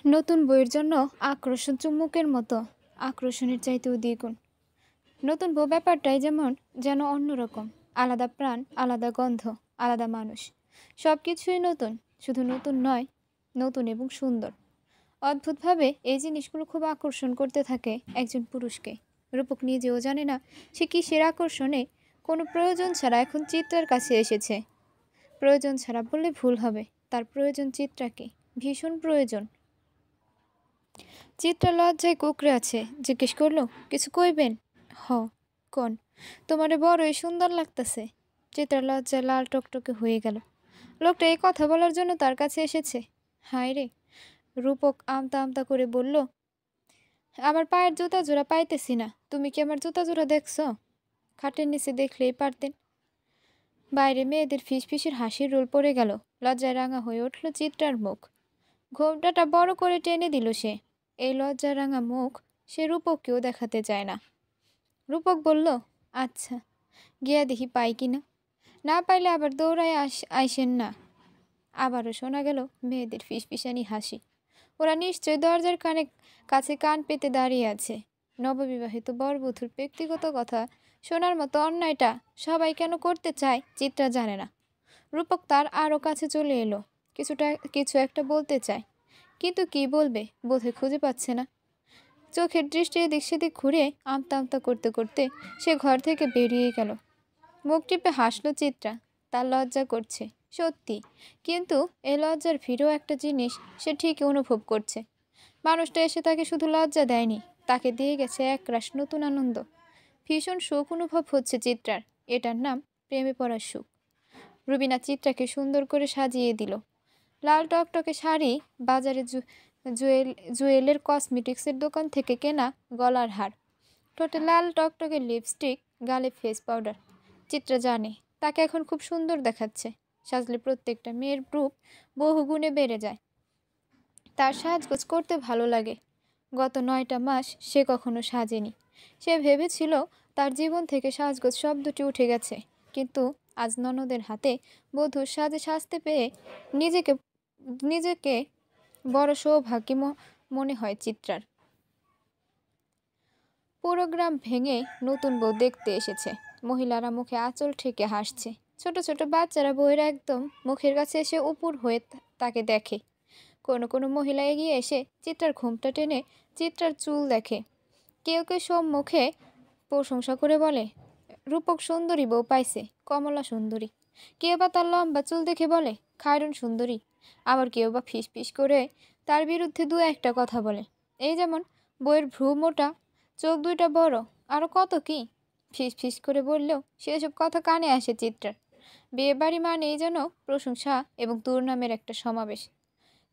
নতুন বইয়ের জন্য আকর্ষণ চুম্বকের মতো, আকর্ষণের চাইতেও দ্বিগুণ। নতুন বউ ব্যাপারটাই যেন অন্যরকম, আলাদা প্রাণ, আলাদা গন্ধ, আলাদা মানুষ। সব কিছুই নতুন, শুধু নতুন নয়, নতুন এবং সুন্দর। অদ্ভুতভাবে এই জিনিসগুলো খুব আকর্ষণ করতে থাকে একজন পুরুষকে। রূপক নিজেও জানে না সে কিসের আকর্ষণে কোনো প্রয়োজন ছাড়া এখন চিত্রার কাছে এসেছে। প্রয়োজন ছাড়া বললে ভুল হবে, তার প্রয়োজন চিত্রাকে, ভীষণ প্রয়োজন। চিত্রা লজ্জায় কুকড়ে আছে, জিজ্ঞেস করলো, কিছু কইবেন? হ, কোন? তোমারে বড়ই সুন্দর লাগতেছে। চিত্রা লজ্জায় লাল টকটকে হয়ে গেল। লোকটা এই কথা বলার জন্য তার কাছে এসেছে। হায় রে! রূপক আমতা আমতা করে বলল, আমার পায়ের জুতা জোড়া পাইতেছি না। তুমি কি আমার জুতা জোড়া দেখছ? খাটের নিচে দেখলেই পারতেন। বাইরে মেয়েদের ফিসফিসের হাসির রোল পড়ে গেল। লজ্জায় রাঙা হয়ে উঠল চিত্রার মুখ। ঘোমটাটা বড় করে টেনে দিল সে। এই লজ্জা রাঙা মুখ সে রূপককেও দেখাতে চায় না। রূপক বলল, আচ্ছা, গিয়া দেখি পাই কিনা। না পাইলে আবার দৌড়ায় আইসেন না। আবারও শোনা গেল মেয়েদের ফিসফিসানি হাসি। ওরা নিশ্চয় দরজার কাছে কান পেতে দাঁড়িয়ে আছে। নববিবাহিত বরবধূর ব্যক্তিগত কথা শোনার মতো অন্যায়টা সবাই কেন করতে চায় চিত্রা জানে না। রূপক তার আরও কাছে চলে এলো। কিছু একটা বলতে চায়, কিন্তু কি বলবে বোধে খুঁজে পাচ্ছে না। চোখের দৃষ্টি এদিক সেদিক ঘুরে আমতা আমতা করতে করতে সে ঘর থেকে বেরিয়ে গেল। মুখ টিপে হাসল চিত্রা। তার লজ্জা করছে সত্যি, কিন্তু এই লজ্জার ভিড়েও একটা জিনিস সে ঠিকই অনুভব করছে। মানুষটা এসে তাকে শুধু লজ্জা দেয়নি, তাকে দিয়ে গেছে একরাশ নতুন আনন্দ। ভীষণ সুখ অনুভব হচ্ছে চিত্রার। এটার নাম প্রেমে পড়ার সুখ। রুবিনা চিত্রাকে সুন্দর করে সাজিয়ে দিল। লাল টকটকে শাড়ি, বাজারে জুয়েলের কসমেটিক্সের দোকান থেকে কেনা গলার হার, ঠোঁটে লাল টকটকে লিপস্টিক, গালে ফেস পাউডার। চিত্রা জানে তাকে এখন খুব সুন্দর দেখাচ্ছে। সাজলে প্রত্যেকটা মেয়ের রূপ বহুগুণে বেড়ে যায়। তার সাজগোজ করতে ভালো লাগে। গত 9টা মাস সে কখনো সাজেনি। সে ভেবেছিল তার জীবন থেকে সাজগোজ শব্দটি উঠে গেছে, কিন্তু আজ ননদের হাতে বধূর সাজে সাজতে পেয়ে নিজেকে বড় সৌভাগ্যী মনে হয় চিত্রার। পুরো গ্রাম ভেঙে নতুন বউ দেখতে এসেছে। মহিলারা মুখে আঁচল ঠেকে হাসছে। ছোট ছোট বাচ্চারা বউয়ের একদম মুখের কাছে এসে উপুর হয়ে তাকে দেখে। কোনো কোনো মহিলা এগিয়ে এসে চিত্রার ঘোমটা টেনে চিত্রার চুল দেখে। কেউ কেউ সব মুখে প্রশংসা করে বলে, রূপক সুন্দরী বউ পাইছে, কমলা সুন্দরী। কেউ বা তার লম্বা চুল দেখে বলে, খায়রন সুন্দরী। আবার কেউ বা ফিস ফিস করে তার বিরুদ্ধে দু একটা কথা বলে। এই যেমন, বউয়ের ভ্রু মোটা, চোখ দুইটা বড়, আরও কত কি। ফিস ফিস করে বললেও সেসব কথা কানে আসে চিত্রার। বিয়ে বাড়ি মানেই যেন প্রশংসা এবং দুর্নামের একটা সমাবেশ।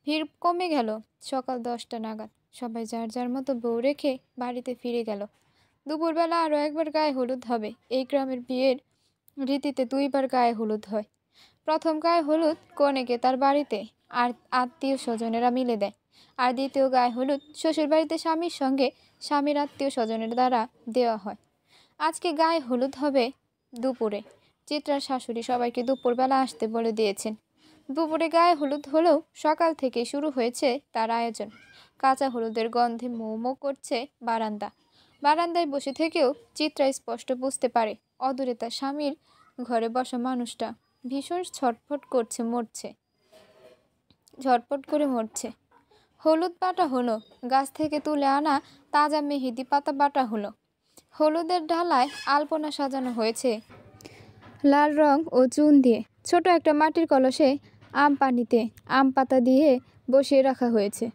ভিড় কমে গেল সকাল 10টা নাগাদ। সবাই যার যার মতো বউ রেখে বাড়িতে ফিরে গেল। দুপুরবেলা আরও একবার গায়ে হলুদ হবে। এই গ্রামের বিয়ের রীতিতে 2বার গায়ে হলুদ হয়। প্রথম গায়ে হলুদ কনেকে তার বাড়িতে আর আত্মীয় স্বজনেরা মিলে দেয়, আর দ্বিতীয় গায়ে হলুদ শ্বশুরবাড়িতে স্বামীর সঙ্গে স্বামীর আত্মীয় স্বজনের দ্বারা দেওয়া হয়। আজকে গায়ে হলুদ হবে দুপুরে। চিত্রার শাশুড়ি সবাইকে দুপুরবেলা আসতে বলে দিয়েছেন। দুপুরে গায়ে হলুদ হলেও সকাল থেকে শুরু হয়েছে তার আয়োজন। কাঁচা হলুদের গন্ধে মৌ মৌ করছে বারান্দা। বারান্দায় বসে থেকেও চিত্রা স্পষ্ট বুঝতে পারে অদূরে তার স্বামীর ঘরে বসা মানুষটা ভীষণ ঝটপট করে মরছে। হলুদ বাটা হলো, গাছ থেকে তুলে আনা তাজা মেহেদি পাতা বাটা হলো। হলুদের ডালায় আলপনা সাজানো হয়েছে লাল রং ও চুন দিয়ে। ছোট একটা মাটির কলসে আম পাতা দিয়ে বসিয়ে রাখা হয়েছে।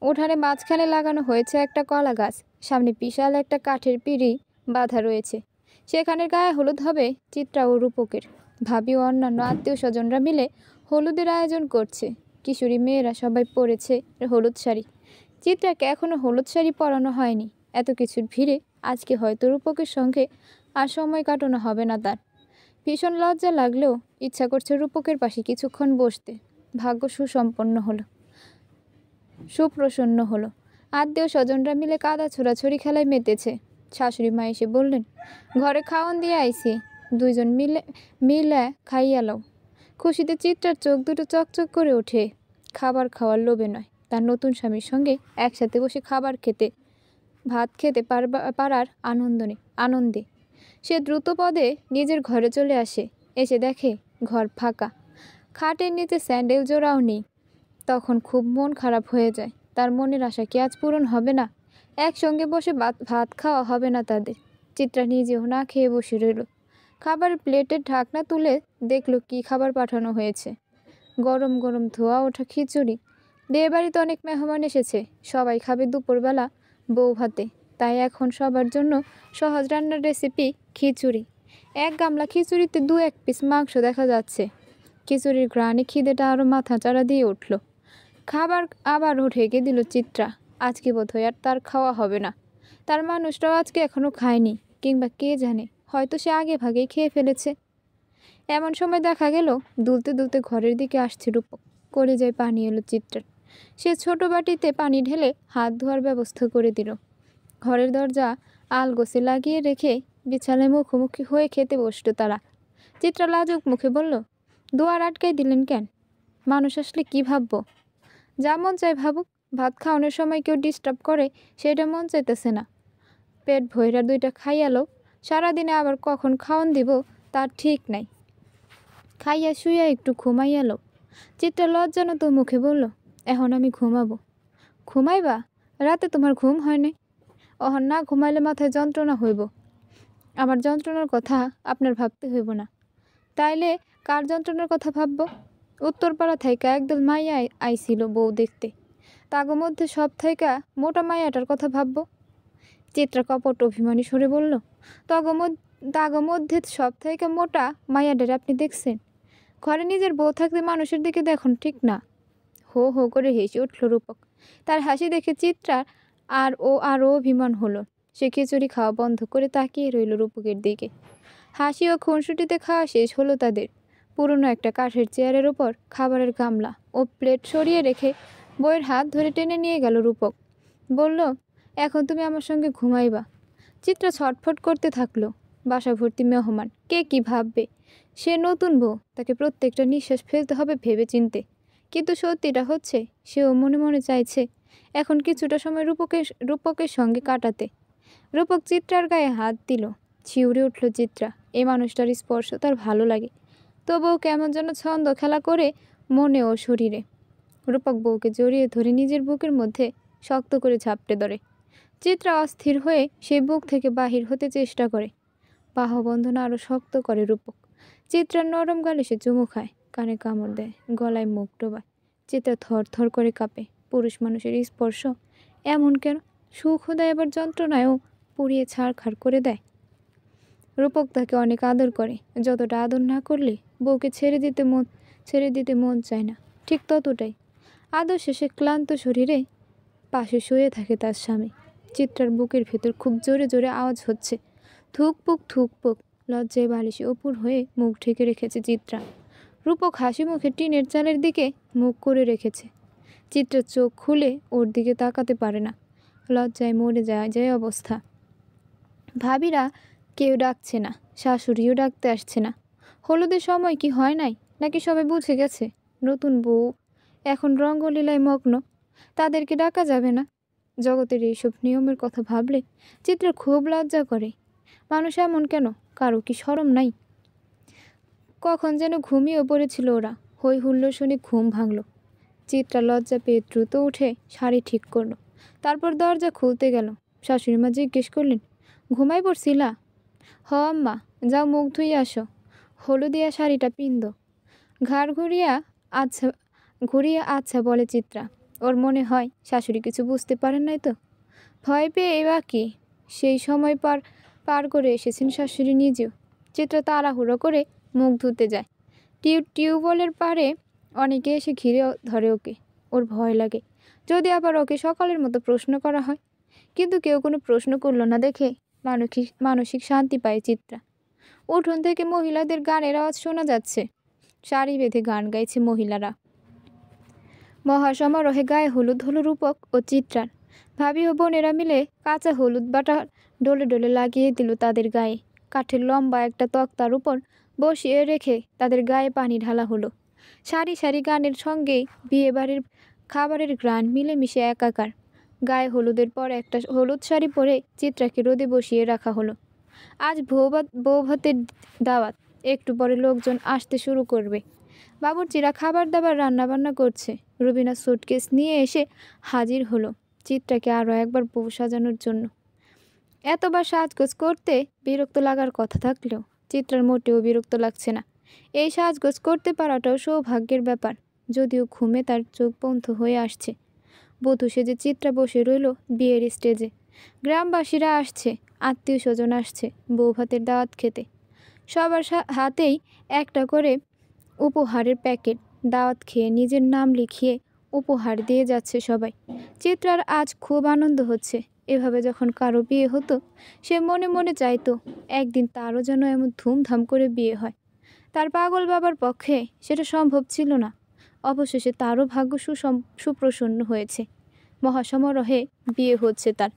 উঠানে মাঝখানে লাগানো হয়েছে একটা কলা গাছ। সামনে বিশাল একটা কাঠের পিঁড়ি বাঁধা রয়েছে। সেখানে গায়ে হলুদ হবে চিত্রা ও রূপকের। ভাবি ও অন্যান্য আত্মীয় স্বজনরা মিলে হলুদের আয়োজন করছে। কিশোরী মেয়েরা সবাই পরেছে হলুদ শাড়ি। চিত্রাকে এখনো হলুদ শাড়ি পরানো হয়নি। এত কিছুর ভিড়ে আজকে হয়তো রূপকের সঙ্গে আর সময় কাটানো হবে না তার। ভীষণ লজ্জা লাগলেও ইচ্ছা করছে রূপকের পাশে কিছুক্ষণ বসতে। ভাগ্য সুপ্রসন্ন হলো। আত্মীয় স্বজনরা মিলে কাদা ছোড়াছড়ি খেলায় মেতেছে। শাশুড়ি মা এসে বললেন, ঘরে খাওয়ান দিয়ে আইছি, 2জন মিলে খাইয়া লও। খুশিতে চিত্রার চোখ দুটো চকচক করে ওঠে। খাবার খাওয়ার লোভে নয়, তার নতুন স্বামীর সঙ্গে একসাথে বসে ভাত খেতে পারার আনন্দে সে দ্রুত পদে নিজের ঘরে চলে আসে। এসে দেখে ঘর ফাঁকা, খাটের নিচে স্যান্ডেল জোড়াও নেই। তখন খুব মন খারাপ হয়ে যায়। তার মনের আশা কি আজ পূরণ হবে না? একসঙ্গে বসে ভাত খাওয়া হবে না তাদের। চিত্রা নিজেও না খেয়ে বসে রইল। খাবারের প্লেটের ঢাকনা তুলে দেখল কি খাবার পাঠানো হয়েছে। গরম গরম ধোয়া ওঠা খিচুড়ি। বিয়েবাড়িতে অনেক মেহমান এসেছে, সবাই খাবে দুপুরবেলা বউ ভাতে। তাই এখন সবার জন্য সহজ রান্নার রেসিপি খিচুড়ি। এক গামলা খিচুড়িতে 2-1 পিস মাংস দেখা যাচ্ছে। খিচুড়ির ঘ্রাণে খিদেটা আরও মাথাচাড়া দিয়ে উঠল। খাবার আবারও ঢেকে দিল চিত্রা। আজকে বোধহয় আর তার খাওয়া হবে না। তার মানুষটাও আজকে এখনও খায়নি, কিংবা কে জানে, হয়তো সে আগে ভাগেই খেয়ে ফেলেছে। এমন সময় দেখা গেল দুলতে দুলতে ঘরের দিকে আসছে রূপক। কলিজায় পানি এলো চিত্রার। সে ছোট বাটিতে পানি ঢেলে হাত ধোয়ার ব্যবস্থা করে দিল। ঘরের দরজা আলগোছে লাগিয়ে রেখে বিছানায় মুখোমুখি হয়ে খেতে বসল তারা। চিত্রা লাজুক মুখে বলল, দুয়ার আটকাই দিলেন কেন? মানুষ আসলে কি ভাববো? যা মন চায় ভাবুক। ভাত খাওয়ানোর সময় কেউ ডিস্টার্ব করে সেটা মন চাইতেছে না। পেট ভৈরা 2টা খাইয়ালো, সারাদিনে আবার কখন খাওয়ান দিব তার ঠিক নাই। খাইয়া শুইয়া একটু ঘুমাইয়ালো। চিত্রা লজ্জানত মুখে বলল, এখন আমি ঘুমাবো। ঘুমাইবা? রাতে তোমার ঘুম হয় নাই? অহন না ঘুমাইলে মাথায় যন্ত্রণা হইব। আমার যন্ত্রণার কথা আপনার ভাবতে হইব না। তাইলে কার যন্ত্রণার কথা ভাবব? উত্তরপাড়া থাইকা একদল মাইয়া আইছিল বউ দেখতে। তাগো মধ্যে সব থাইকা মোটা মাইয়াটার কথা ভাবব। চিত্রা কপট অভিমানী সরে বলল, তাগো মধ্যে সব থাইকা মোটা মাইয়াটারে আপনি দেখছেন? ঘরে নিজের বউ থাকতে মানুষের দিকে দেখুন, ঠিক না? হো হো করে হেসে উঠল রূপক। তার হাসি দেখে চিত্রার আরও অভিমান হলো। সে খিচুড়ি খাওয়া বন্ধ করে তাকিয়ে রইল রূপকের দিকে। হাসি ও খুনসুটিতে খাওয়া শেষ হলো তাদের। পুরনো একটা কাঠের চেয়ারের ওপর খাবারের গামলা ও প্লেট সরিয়ে রেখে বইয়ের হাত ধরে টেনে নিয়ে গেল রূপক। বলল, এখন তুমি আমার সঙ্গে ঘুমাইবা। চিত্রা ছটফট করতে থাকলো। বাসা ভর্তি মেহমান, কে কি ভাববে? সে নতুন বউ, তাকে প্রত্যেকটা নিঃশ্বাস ফেলতে হবে ভেবে চিনতে। কিন্তু সত্যিটা হচ্ছে, সেও মনে মনে চাইছে এখন কিছুটা সময় রূপকের সঙ্গে কাটাতে। রূপক চিত্রার গায়ে হাত দিল। শিউরে উঠল চিত্রা। এই মানুষটার স্পর্শ তার ভালো লাগে। তবুও কেমন যেন ছন্দ খেলা করে মনে ও শরীরে। রূপক বউকে জড়িয়ে ধরে নিজের বুকের মধ্যে শক্ত করে ঝাপটে ধরে। চিত্রা অস্থির হয়ে সেই বুক থেকে বাহির হতে চেষ্টা করে। বাহুবন্ধন আরও শক্ত করে রূপক। চিত্রার নরম গালে সে চুমু খায়, কানে কামড় দেয়, গলায় মুখ ডোবায়। চিত্রা থর থর করে কাঁপে। পুরুষ মানুষের স্পর্শ এমন কেন? সুখ দেয়, আবার যন্ত্রণায়ও পুড়িয়ে ছাড়খাড় করে দেয়। রূপক তাকে অনেক আদর করে, যতটা আদর না করলে বউকে ছেড়ে দিতে মন চায় না, ঠিক ততটাই। আদর শেষে ক্লান্ত শরীরে পাশে শুয়ে থাকে তার স্বামী। চিত্রার বুকের ভেতর খুব জোরে জোরে আওয়াজ হচ্ছে, থুকপুক থুকপুক। লজ্জায় বালিশে অপুর হয়ে মুখ ঢেকে রেখেছে চিত্রা। রূপক হাসি মুখে টিনের চালের দিকে মুখ করে রেখেছে। চিত্রা চোখ খুলে ওর দিকে তাকাতে পারে না। লজ্জায় মরে যায় অবস্থা। ভাবিরা কেউ ডাকছে না, শাশুড়িও ডাকতে আসছে না। হলুদের সময় কি হয় নাই, নাকি সবাই বুঝে গেছে নতুন বউ এখন রঙ্গলীলায় মগ্ন, তাদেরকে ডাকা যাবে না? জগতের এইসব নিয়মের কথা ভাবলে চিত্রা খুব লজ্জা করে। মানুষ এমন কেন? কারো কি শরম নাই? কখন যেন ঘুমিয়েও পড়েছিল ওরা। হই হুল্লোড় শুনে ঘুম ভাঙল। চিত্রা লজ্জা পেয়ে দ্রুত উঠে শাড়ি ঠিক করলো। তারপর দরজা খুলতে গেল। শাশুড়িমা জিজ্ঞেস করলেন, ঘুমাই পড়ছিলা? হ আম্মা, যাও মুখ ধুয়ে আসো, হলুদিয়া শাড়িটা পিন্দ। ঘাড় ঘুরিয়ে আচ্ছা বলে চিত্রা। ওর মনে হয় শাশুড়ি কিছু বুঝতে পারেন নাই তো। ভয় পেয়ে বা কি, সেই সময় পার করে এসেছেন শাশুড়ি নিজেও। চিত্রা তাড়াহুড়ো করে মুখ ধুতে যায়। টিউবওয়েলের পাড়ে অনেকে এসে ঘিরে ধরে ওকে। ওর ভয় লাগে যদি আবার ওকে সকালের মতো প্রশ্ন করা হয়। কিন্তু কেউ কোনো প্রশ্ন করলো না দেখে মানসিক শান্তি পায় চিত্রা। উঠোন থেকে মহিলাদের গানের আওয়াজ শোনা যাচ্ছে। সারি বেঁধে গান গাইছে মহিলারা। মহাসমারোহে গায়ে হলুদ হলো রূপক ও চিত্রার। ভাবি ও বোনেরা মিলে কাঁচা হলুদ বাটা ডলে ডলে লাগিয়ে দিল তাদের গায়ে। কাঠের লম্বা একটা তক্তার উপর বসিয়ে রেখে তাদের গায়ে পানি ঢালা হলো। সারি সারি গানের সঙ্গেই বিয়ে বাড়ির খাবারের ঘ্রাণ মিলেমিশে একাকার। গায়ে হলুদের পর একটা হলুদ শাড়ি পরে চিত্রাকে রোদে বসিয়ে রাখা হলো। আজ বউ ভাতের দাওয়াত, একটু পরে লোকজন আসতে শুরু করবে। বাবুর্চিরা খাবার দাবার রান্নাবান্না করছে। রুবিনা সুটকেস নিয়ে এসে হাজির হলো চিত্রাকে আরও একবার বউ সাজানোর জন্য। এতবার সাজগোজ করতে বিরক্ত লাগার কথা থাকলেও চিত্রার মোটেও বিরক্ত লাগছে না। এই সাজগোজ করতে পারাটাও সৌভাগ্যের ব্যাপার। যদিও ঘুমে তার চোখ বন্ধ হয়ে আসছে। বধূ সেজে চিত্রা বসে রইল বিয়ের স্টেজে। গ্রামবাসীরা আসছে, আত্মীয় স্বজন আসছে বউ ভাতের দাওয়াত খেতে। সবার হাতেই একটা করে উপহারের প্যাকেট। দাওয়াত খেয়ে নিজের নাম লিখিয়ে উপহার দিয়ে যাচ্ছে সবাই। চিত্রার আজ খুব আনন্দ হচ্ছে। এভাবে যখন কারো বিয়ে হতো সে মনে মনে চাইতো একদিন তারও যেন এমন ধুমধাম করে বিয়ে হয়। তার পাগল বাবার পক্ষে সেটা সম্ভব ছিল না। অবশেষে তারও ভাগ্য সুপ্রসন্ন হয়েছে। মহাসমারোহে বিয়ে হচ্ছে তার।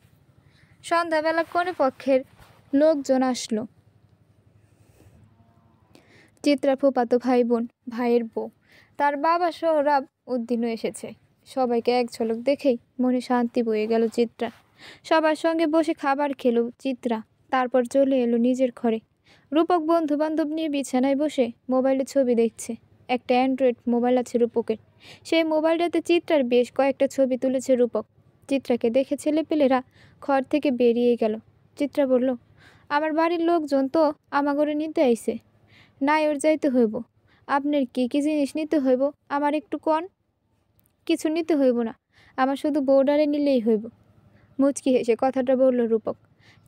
সন্ধ্যাবেলা কনে পক্ষের লোকজন আসলো। চিত্রা ফুপাতো ভাই বোন, ভাইয়ের বউ, তার বাবা সোহরাব উদ্দিনও এসেছে। সবাইকে এক ঝলক দেখেই মনে শান্তি বয়ে গেল চিত্রা। সবার সঙ্গে বসে খাবার খেলো চিত্রা। তারপর চলে এলো নিজের ঘরে। রূপক বন্ধু বান্ধব নিয়ে বিছানায় বসে মোবাইলে ছবি দেখছে। একটা অ্যান্ড্রয়েড মোবাইল আছে রূপকের। সেই মোবাইলটাতে চিত্রার বেশ কয়েকটা ছবি তুলেছে রূপক। চিত্রাকে দেখে ছেলেপেলেরা ঘর থেকে বেরিয়ে গেল। চিত্রা বলল, আমার বাড়ির লোকজন তো আমাগরে নিতে আইছে, নাই ওর যাইতে হইব। আপনার কি কি জিনিস নিতে হইব আমার একটু কন। কিছু নিতে হইব না, আমার শুধু বউডারে নিলেই হইব। মুচকি হেসে কথাটা বলল রূপক।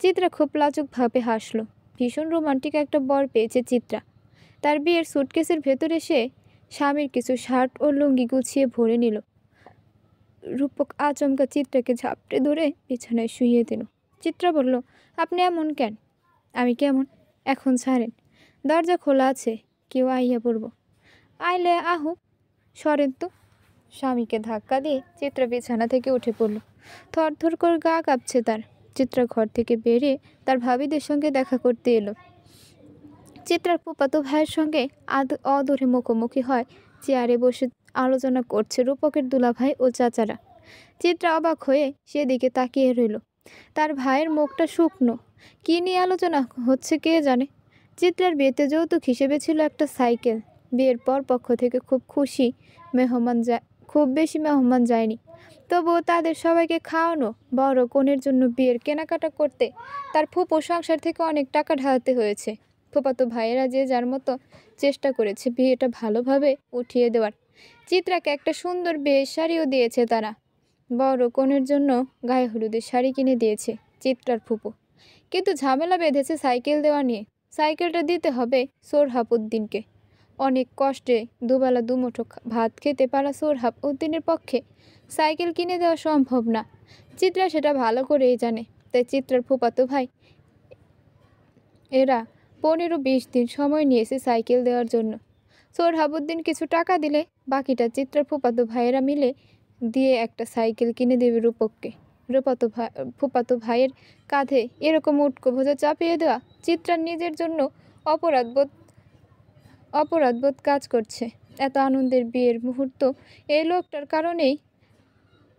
চিত্রা খুব লাজুকভাবে হাসল। ভীষণ রোমান্টিক একটা বর পেয়েছে চিত্রা। তার বিয়ের সুটকেসের ভেতরে সে স্বামীর কিছু শার্ট ও লুঙ্গি গুছিয়ে ভরে নিল। রূপক আচমকা চিত্রাকে ঝাপটে ধরে বিছানায় শুইয়ে দিল। চিত্রা বলল, আপনি এমন কেন? আমি কেমন? এখন ছাড়েন, দরজা খোলা আছে, কেউ আইয়া পড়ব। আইলে আহুক, সরেন তো। স্বামীকে ধাক্কা দিয়ে চিত্রা বিছানা থেকে উঠে পড়ল। থরথর করে গা কাঁপছে তার। চিত্রা ঘর থেকে বেরিয়ে তার ভাবিদের সঙ্গে দেখা করতে এলো। চিত্রার ফুপাতো ভাইয়ের সঙ্গে অদূরে মুখোমুখি হয়। চেয়ারে বসে আলোচনা করছে রূপকের দুলাভাই ও চাচারা। চিত্রা অবাক হয়ে সেদিকে তাকিয়ে রইল। তার ভাইয়ের মুখটা শুকনো। কী নিয়ে আলোচনা হচ্ছে কে জানে। চিত্রার বিয়েতে যৌতুক হিসেবে ছিল একটা সাইকেল। বিয়ের পর পক্ষ থেকে খুব বেশি মেহমান যায়নি। তবুও তাদের সবাইকে খাওয়ানো, বড় কনের জন্য বিয়ের কেনাকাটা করতে তার ফুপো সংসার থেকে অনেক টাকা ঢালতে হয়েছে। ফুপাতো ভাইয়েরা যে যার মতো চেষ্টা করেছে বিয়েটা ভালোভাবে উঠিয়ে দেওয়ার। চিত্রাকে একটা সুন্দর বিয়ের শাড়িও দিয়েছে তারা। বড় কনের জন্য গায়ে হলুদের শাড়ি কিনে দিয়েছে চিত্রার ফুপো। কিন্তু ঝামেলা বেঁধেছে সাইকেল দেওয়া নিয়ে। সাইকেলটা দিতে হবে সোহরাব উদ্দিনকে। অনেক কষ্টে দুবেলা দুমুঠো ভাত খেতে পারা সোহরাব উদ্দিনের পক্ষে সাইকেল কিনে দেওয়া সম্ভব না। চিত্রা সেটা ভালো করেই জানে। তাই চিত্রার ফুপাতো ভাই এরা 15-20 দিন সময় নিয়েছে সাইকেল দেওয়ার জন্য। সোহরাব উদ্দিন কিছু টাকা দিলে বাকিটা চিত্রার ফুপাতো ভাইয়েরা মিলে দিয়ে একটা সাইকেল কিনে দেবে রূপককে। ফুপাতো ভাইয়ের কাঁধে এরকম উটকো বোঝা চাপিয়ে দেওয়া চিত্রার নিজের জন্য অপরাধবোধ কাজ করছে। এত আনন্দের বিয়ের মুহূর্ত এই লোকটার কারণেই,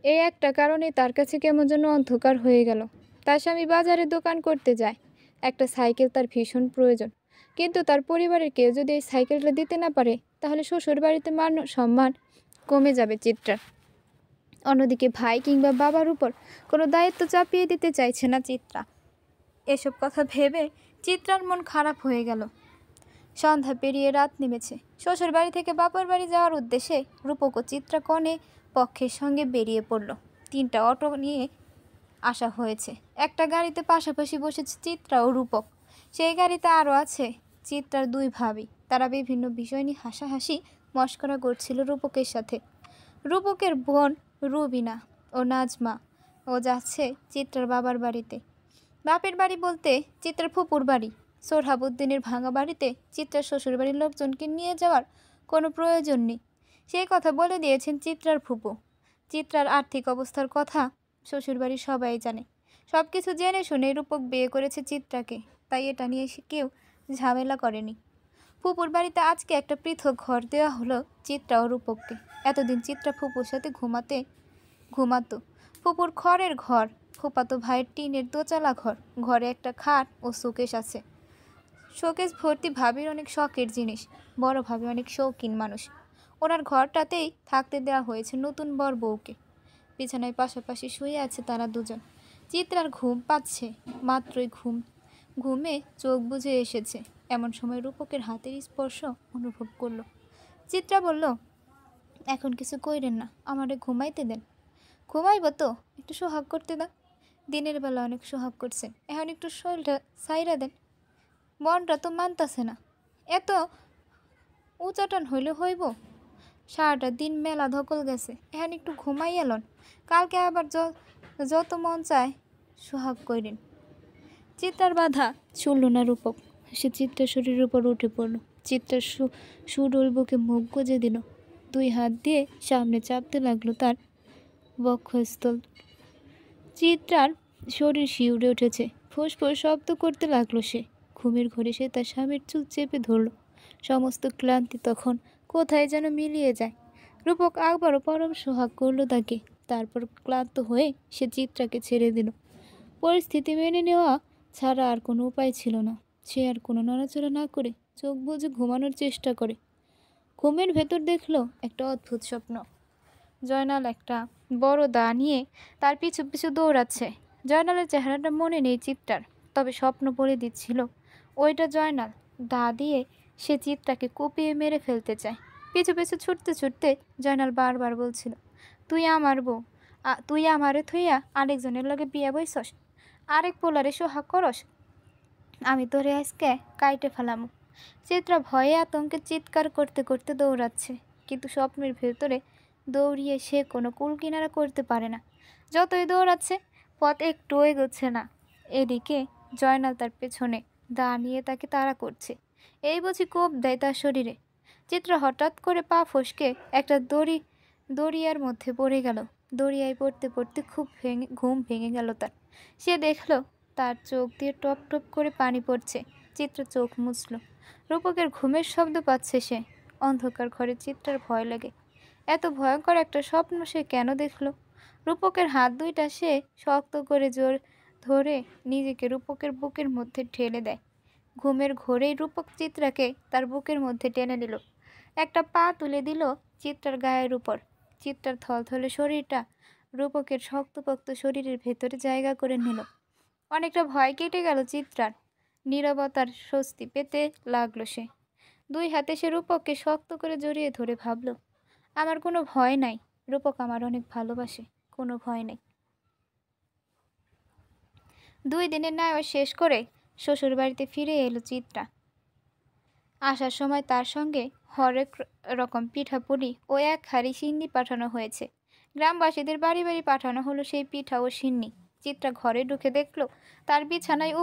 এই একটা কারণেই তার কাছে কেমন যেন অন্ধকার হয়ে গেল। তার স্বামী বাজারে দোকান করতে যায়। একটা সাইকেল তার ভীষণ প্রয়োজন। কিন্তু তার পরিবারের কেউ যদি এই সাইকেলটা দিতে না পারে তাহলে শ্বশুর বাড়িতে মান সম্মান কমে যাবে চিত্রার। অন্যদিকে ভাই কিংবা বাবার উপর কোনো দায়িত্ব চাপিয়ে দিতে চাইছে না চিত্রা। এসব কথা ভেবে চিত্রার মন খারাপ হয়ে গেল। সন্ধ্যা পেরিয়ে রাত নেমেছে। শ্বশুর বাড়ি থেকে বাপের বাড়ি যাওয়ার উদ্দেশ্যে রূপক ও চিত্রা কনে পক্ষের সঙ্গে বেরিয়ে পড়ল। 3টা অটো নিয়ে আসা হয়েছে। একটা গাড়িতে পাশাপাশি বসেছে চিত্রা ও রূপক। সেই গাড়িতে আরও আছে চিত্রার 2 ভাবি। তারা বিভিন্ন বিষয় নিয়ে হাসাহাসি মশকরা করছিল রূপকের সাথে। রূপকের বোন রুবিনা ও নাজমা ও যাচ্ছে চিত্রার বাবার বাড়িতে। বাপের বাড়ি বলতে চিত্রার ফুপুর বাড়ি। সোহরাব উদ্দিনের ভাঙা বাড়িতে চিত্রার শ্বশুরবাড়ির লোকজনকে নিয়ে যাওয়ার কোনো প্রয়োজন নেই। সেই কথা বলে দিয়েছেন চিত্রার ফুপু। চিত্রার আর্থিক অবস্থার কথা শ্বশুরবাড়ির সবাই জানে। সব কিছু জেনে শুনে রূপক বিয়ে করেছে চিত্রাকে, তাই এটা নিয়ে কেউ ঝামেলা করেনি। ফুপুর বাড়িতে আজকে একটা পৃথক ঘর দেওয়া হলো চিত্রা ও রূপককে। এতদিন চিত্রা ফুপুর সাথে ঘুমাতো। ফুপুর খড়ের ঘর, ফুপাতো ভাইয়ের টিনের দোচালা ঘর। ঘরে একটা খাট ও শোকেস আছে। শোকেস ভর্তি ভাবির অনেক শখের জিনিস। বড় ভাবি অনেক শৌখিন মানুষ। ওনার ঘরটাতেই থাকতে দেওয়া হয়েছে নতুন বর বউকে। বিছানায় পাশাপাশি শুয়ে আছে তারা দুজন। চিত্রার ঘুম পাচ্ছে, মাত্রই ঘুমে চোখ বুজে এসেছে। এমন সময় রূপকের হাতের স্পর্শ অনুভব করল। চিত্রা বলল, এখন কিছু কইরেন না, আমারে ঘুমাইতে দেন। ঘুমাইব তো, একটু সোহাগ করতে দাও। দিনের বেলা অনেক সোহাগ করছেন, এখন একটু শরীরটা সাইরা দেন। মনটা তো মানতাছে না, এত উচাটন হইলে হইব? সারাটা দিন মেলা ধকল গেছে, এখন একটু ঘুমাই এলন। কালকে আবার যত মন চায় সোহাগ কইরেন। চিত্রার বাধা শুনল না রূপক। সে চিত্রার শরীরের উপর উঠে পড়ল। চিত্রার সুডোল বুকে মুখ গুজে দিল। দুই হাত দিয়ে সামনে চাপতে লাগলো তার বক্ষস্থল। চিত্রার শরীর শিউরে উঠেছে, ফুসফুস শব্দ করতে লাগলো সে। ঘুমের ঘরে সে তার স্বামীর চুল চেপে ধরল। সমস্ত ক্লান্তি তখন কোথায় যেন মিলিয়ে যায়। রূপক আবারও পরম সোহাগ করল তাকে। তারপর ক্লান্ত হয়ে সে চিত্রাকে ছেড়ে দিল। পরিস্থিতি মেনে নেওয়া ছাড়া আর কোনো উপায় ছিল না। সে আর কোনো নড়াচড়া না করে চোখ বুজে ঘুমানোর চেষ্টা করে। ঘুমের ভেতর দেখলো একটা অদ্ভুত স্বপ্ন। জয়নাল একটা বড় দা নিয়ে তার পিছু পিছু দৌড়াচ্ছে। জয়নালের চেহারাটা মনে নেই চিত্রার, তবে স্বপ্ন বলে দিচ্ছিল ওইটা জয়নাল। দা দিয়ে সে চিত্রাকে কুপিয়ে মেরে ফেলতে চায়। পিছু পিছু ছুটতে ছুটতে জয়নাল বারবার বলছিল, তুই আমার বউ, তুই আমারে থুইয়া আরেকজনের লগে বিয়া বইছস, আরেক পোলারে সোহাগ করস, আমি তোরে আজকে কাইটে ফেলামু। চিত্রা ভয়ে আতঙ্কে চিৎকার করতে করতে দৌড়াচ্ছে, কিন্তু স্বপ্নের ভেতরে দৌড়িয়ে সে কোনো কুল কিনারা করতে পারে না। যতই দৌড়াচ্ছে পথ একটু এগোচ্ছে না। এদিকে জয়নাল তার পেছনে দাঁড়িয়ে তাকে তাড়া করছে। এই বুঝি কোপ দেয় তার শরীরে। চিত্রা হঠাৎ করে পা ফসকে একটা দড়িয়ার মধ্যে পড়ে গেল। দড়িয়ায় পড়তে পড়তে ঘুম ভেঙে গেল তার। সে দেখল তার চোখ দিয়ে টপ টপ করে পানি পড়ছে। চিত্রা চোখ মুছল। রূপকের ঘুমের শব্দ পাচ্ছে সে। অন্ধকার ঘরে চিত্রার ভয় লাগে। এত ভয়ঙ্কর একটা স্বপ্ন সে কেন দেখল? রূপকের হাত দুইটা সে শক্ত করে জোর ধরে নিজেকে রূপকের বুকের মধ্যে ঠেলে দেয়। ঘুমের ঘোরেই রূপক চিত্রাকে তার বুকের মধ্যে টেনে দিল। একটা পা তুলে দিল চিত্রার গায়ের উপর। চিত্রার থলথলে শরীরটা রূপকের শক্তপোক্ত শরীরের ভেতরে জায়গা করে নিল। অনেকটা ভয় কেটে গেল চিত্রার। নীরবতার স্বস্তি পেতে লাগলো সে। দুই হাতে সে রূপককে শক্ত করে জড়িয়ে ধরে ভাবল, আমার কোনো ভয় নাই, রূপক আমার অনেক ভালোবাসে, কোনো ভয় নেই। 2 দিনের নায়ক শেষ করে শ্বশুর বাড়িতে ফিরে এলো চিত্রা। আসার সময় তার সঙ্গে হরেক রকম পিঠাপুলি ও 1 হাঁড়ি সিন্নি পাঠানো হয়েছে। গ্রামবাসীদের বাড়ি বাড়ি পাঠানো হলো সেই পিঠা ও সিন্নি। চিত্রা ঘরে ঢুকে দেখল তার বিছানায়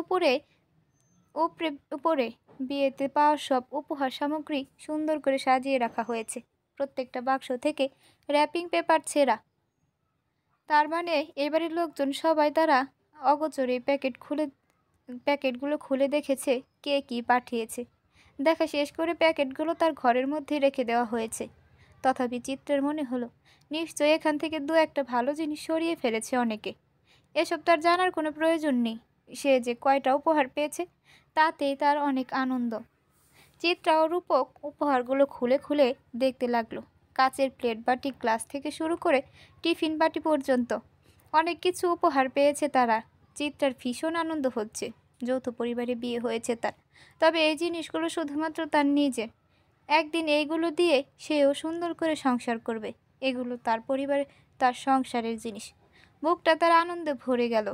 উপরে বিয়েতে পাওয়া সব উপহার সামগ্রী সুন্দর করে সাজিয়ে রাখা হয়েছে। প্রত্যেকটা বাক্স থেকে র্যাপিং পেপার ছেঁড়া। তার মানে এবারের লোকজন সবাই তারা অগোচরে প্যাকেটগুলো খুলে দেখেছে কে কি পাঠিয়েছে। দেখা শেষ করে প্যাকেটগুলো তার ঘরের মধ্যেই রেখে দেওয়া হয়েছে। তথাপি চিত্রের মনে হলো নিশ্চয়ই এখান থেকে 2-1টা ভালো জিনিস সরিয়ে ফেলেছে অনেকে। এসব তার জানার কোনো প্রয়োজন নেই। সে যে কয়টা উপহার পেয়েছে তাতেই তার অনেক আনন্দ। চিত্রা ও রূপক উপহারগুলো খুলে খুলে দেখতে লাগলো। কাচের প্লেট বাটি, গ্লাস থেকে শুরু করে টিফিন বাটি পর্যন্ত অনেক কিছু উপহার পেয়েছে তারা। চিত্রার ভীষণ আনন্দ হচ্ছে। যৌথ পরিবারে বিয়ে হয়েছে তার, তবে এই জিনিসগুলো শুধুমাত্র তার নিজের। একদিন এইগুলো দিয়ে সেও সুন্দর করে সংসার করবে। এগুলো তার পরিবারে, তার সংসারের জিনিস। বুকটা তার আনন্দে ভরে গেল।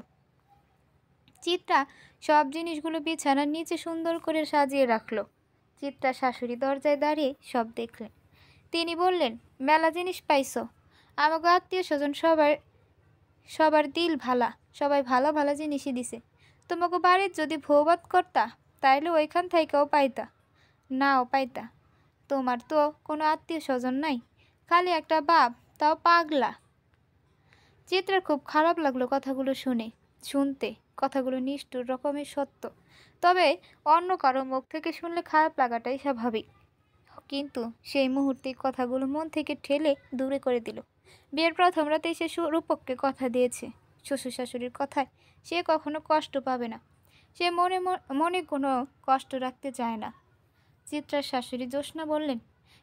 চিত্রা সব জিনিসগুলো বিছানার নিচে সুন্দর করে সাজিয়ে রাখলো। চিত্রা শাশুড়ি দরজায় দাঁড়িয়ে সব দেখলেন। তিনি বললেন, মেলা জিনিস পাইছো, আমাকে আত্মীয় স্বজন সবার দিল ভালা, সবাই ভালো ভালো জিনিসই দিছে। তোমাকে বাড়ির যদি ভৌবাত করতা তাইলে ওইখান থেকেও পাইতা, নাও পাইতা। তোমার তো কোনো আত্মীয় স্বজন নাই, খালি একটা বাপ, তাও পাগলা। চিত্রার খুব খারাপ লাগলো কথাগুলো শুনতে। কথাগুলো নিষ্ঠুর রকমের সত্য। তবে অন্য কারো মুখ থেকে শুনলে খারাপ লাগাটাই স্বাভাবিক। কিন্তু সেই মুহূর্তে কথাগুলো মন থেকে ঠেলে দূরে করে দিল। বিয়ের প্রথম রাতেই সে রূপককে কথা দিয়েছে, শ্বশুর শাশুড়ির কথায় সে কখনো কষ্ট পাবে না। সে মনে মনে কোনো কষ্ট রাখতে চায় না। চিত্রার শাশুড়ি জ্যোৎস্না বললেন,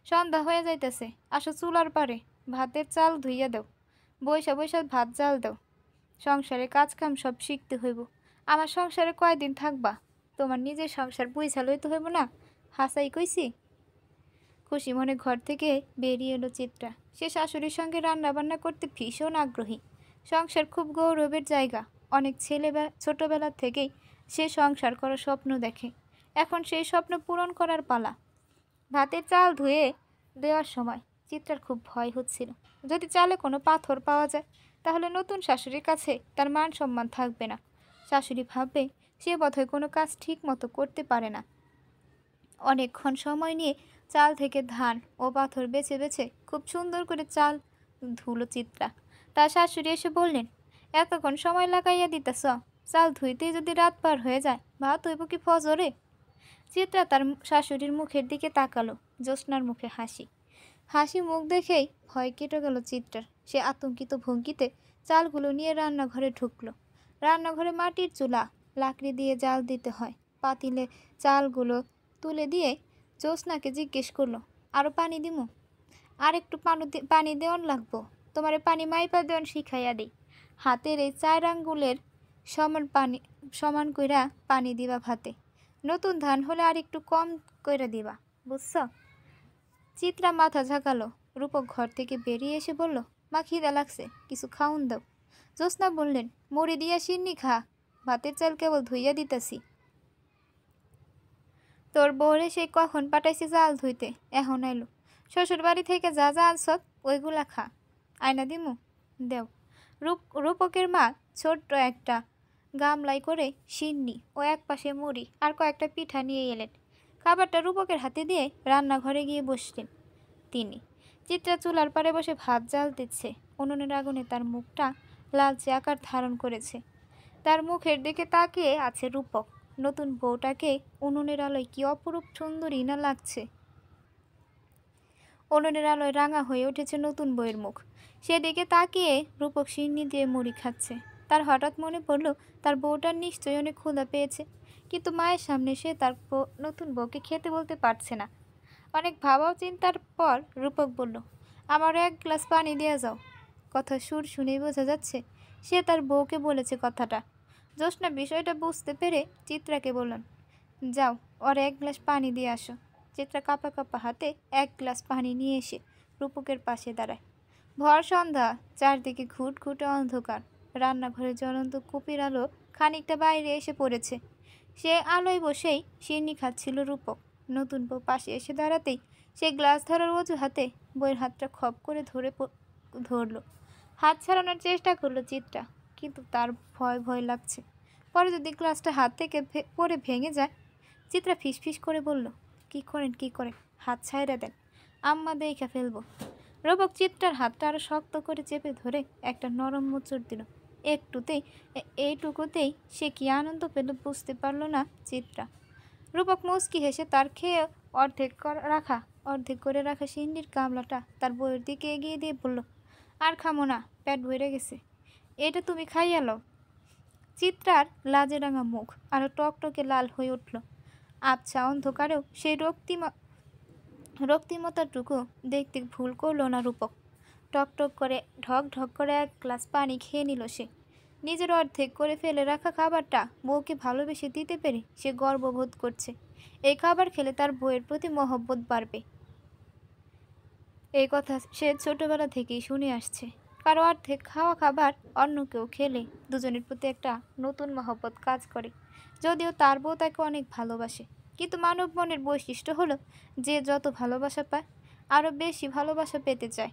সন্ধ্যা হয়ে যাইতেছে, আসো চুলার পারে ভাতের চাল ধুইয়া দাও, বৈশা বৈশা ভাত জাল দাও। সংসারে কাজ কাম সব শিখতে হইব। আমার সংসারে কয়দিন থাকবা? তোমার নিজের সংসার বুঝা লইতে হইব না? হাসাই কইছি। খুশি মনে ঘর থেকে বেরিয়ে এলো চিত্রা। সে শাশুড়ির সঙ্গে রান্না বান্না করতে ভীষণ আগ্রহী। সংসার খুব গৌরবের জায়গা। অনেক ছোটবেলা থেকেই সে সংসার করার স্বপ্ন দেখে। এখন সেই স্বপ্ন পূরণ করার পালা। ভাতের চাল ধুয়ে দেওয়ার সময় চিত্রার খুব ভয় হচ্ছিল। যদি চালে কোনো পাথর পাওয়া যায় তাহলে নতুন শাশুড়ির কাছে তার মান সম্মান থাকবে না। শাশুড়ি ভাববে সে বোধহয় কোনো কাজ ঠিক মতো করতে পারে না। অনেকক্ষণ সময় নিয়ে চাল থেকে ধান ও পাথর বেছে বেছে খুব সুন্দর করে চাল ধুলো চিত্রা। তার শাশুড়ি এসে বললেন, এতক্ষণ সময় লাগাইয়া দিতেছ? চাল ধুইতেই যদি রাত পার হয়ে যায়, ভাত হইব কি ফজরে? চিত্রা তার শাশুড়ির মুখের দিকে তাকালো। জ্যোৎস্নার মুখে হাসি। হাসি মুখ দেখেই ভয় কেটে গেল চিত্রার। সে আতঙ্কিত ভঙ্গিতে চালগুলো নিয়ে রান্নাঘরে ঢুকলো। রান্নাঘরে মাটির চুলা, লাকড়ি দিয়ে জাল দিতে হয়। পাতিলে চালগুলো তুলে দিয়ে জ্যোৎস্নাকে জিজ্ঞেস করলো, আরও পানি দিমু? আর একটু পানি দেওয়ান লাগবো? তোমারে পানি মাইপা দেওয়ান শিখাইয়া দিই। হাতের এই 4 আঙ্গুলের সমান কইরা পানি দিবা ভাতে। নতুন ধান হলে আর একটু কম কইরা দিবা, বুঝছ? চিত্রা মাথা ঝাঁকালো। রূপক ঘর থেকে বেরিয়ে এসে বলল, মা খিদা লাগছে, কিছু খাউন দাও। জ্যোৎস্না বললেন, মুড়ি দিয়া সিন্নি খা, ভাতের চাল কেবল ধুইয়া দিতাছি। তোর বউরে সে কখন পাঠাইছে চাল ধুইতে, এখন আইলো। শ্বশুর বাড়ি থেকে যা যা আনছত ওইগুলা খা। আয়না দিমু? দেও। রূপকের মা ছোট্ট একটা গামলাই করে সিন্নি ও এক পাশে মুড়ি আর কয়েকটা পিঠা নিয়ে এলেন। খাবারটা রূপকের হাতে দিয়ে রান্নাঘরে গিয়ে বসলেন তিনি। চিত্রা চুলার পাড়ে বসে ভাত জাল দিচ্ছে। উনুনের আগুনে তার মুখটা লালচে আকার ধারণ করেছে। তার মুখের দিকে তাকিয়ে আছে রূপক। নতুন বউটাকে উনুনের আলোয় কি অপরূপ সুন্দরী না লাগছে। উনুনের আলোয় রাঙা হয়ে উঠেছে নতুন বউয়ের মুখ। সেদিকে তাকিয়ে রূপক সিন্নি দিয়ে মুড়ি খাচ্ছে। তার হঠাৎ মনে পড়ল তার বউটার নিশ্চয়ই অনেক ক্ষুধা পেয়েছে, কিন্তু মায়ের সামনে সে তার নতুন বউকে খেতে বলতে পারছে না। অনেক ভাবা চিন্তার পর রূপক বলল, আমারও 1 গ্লাস পানি দিয়ে যাও। কথা সুর শুনেই বোঝা যাচ্ছে সে তার বউকে বলেছে কথাটা। জ্যোৎস্না বিষয়টা বুঝতে পেরে চিত্রাকে বললেন, যাও ওর 1 গ্লাস পানি দিয়ে আসো। চিত্রা কাঁপা কাঁপা হাতে 1 গ্লাস পানি নিয়ে এসে রূপকের পাশে দাঁড়ায়। ভর সন্ধ্যা, চারদিকে ঘুটঘুটে অন্ধকার। রান্নাঘরে জ্বলন্ত কুপির আলো খানিকটা বাইরে এসে পড়েছে। সে আলোয় বসেই সিন্নি খাচ্ছিল রূপক। নতুন বউ পাশে এসে দাঁড়াতেই সে গ্লাস ধরার অজুহাতে বইয়ের হাতটা খপ করে ধরল। হাত ছাড়ানোর চেষ্টা করলো চিত্রা, কিন্তু তার ভয় ভয় লাগছে। পরে যদি গ্লাসটা হাত থেকে পড়ে ভেঙে যায়। চিত্রা ফিসফিস করে বলল, কি করেন, হাত ছাইড়া দেন, আম্মা দেইখা ফেলবো। রূপক চিত্রার হাতটা আরো শক্ত করে চেপে ধরে একটা নরম মোচড় দিল। এইটুকুতেই সে কি আনন্দ পেল বুঝতে পারল না চিত্রা। রূপক মুচকি হেসে তার খেয়ে অর্ধেক করে রাখা সিন্নির গামলাটা তার বউয়ের দিকে এগিয়ে দিয়ে বলল, আর খামো না, পেট ভরে গেছে, এটা তুমি খাইয়া লও। চিত্রার লাজে রাঙা মুখ আরো টকটকে লাল হয়ে উঠল। আবছা অন্ধকারেও সেই রক্তিমতাটুকু দেখতে ভুল করল না রূপক। টকটক করে ঢক ঢক করে 1 গ্লাস পানি খেয়ে নিল সে। নিজের অর্ধেক করে ফেলে রাখা খাবারটা বউকে ভালোবেসে দিতে পেরে সে গর্ববোধ করছে। এই খাবার খেলে তার বউয়ের প্রতি মহব্বত বাড়বে। এই কথা সে ছোটবেলা থেকেই শুনে আসছে। কারো অর্ধেক খাওয়া খাবার অন্য কেউ খেলে দুজনের প্রতি একটা নতুন মহব্বত কাজ করে। যদিও তার বউ তাকে অনেক ভালোবাসে, কিন্তু মানব মনের বৈশিষ্ট্য হলো যে যত ভালোবাসা পায় আরও বেশি ভালোবাসা পেতে চায়।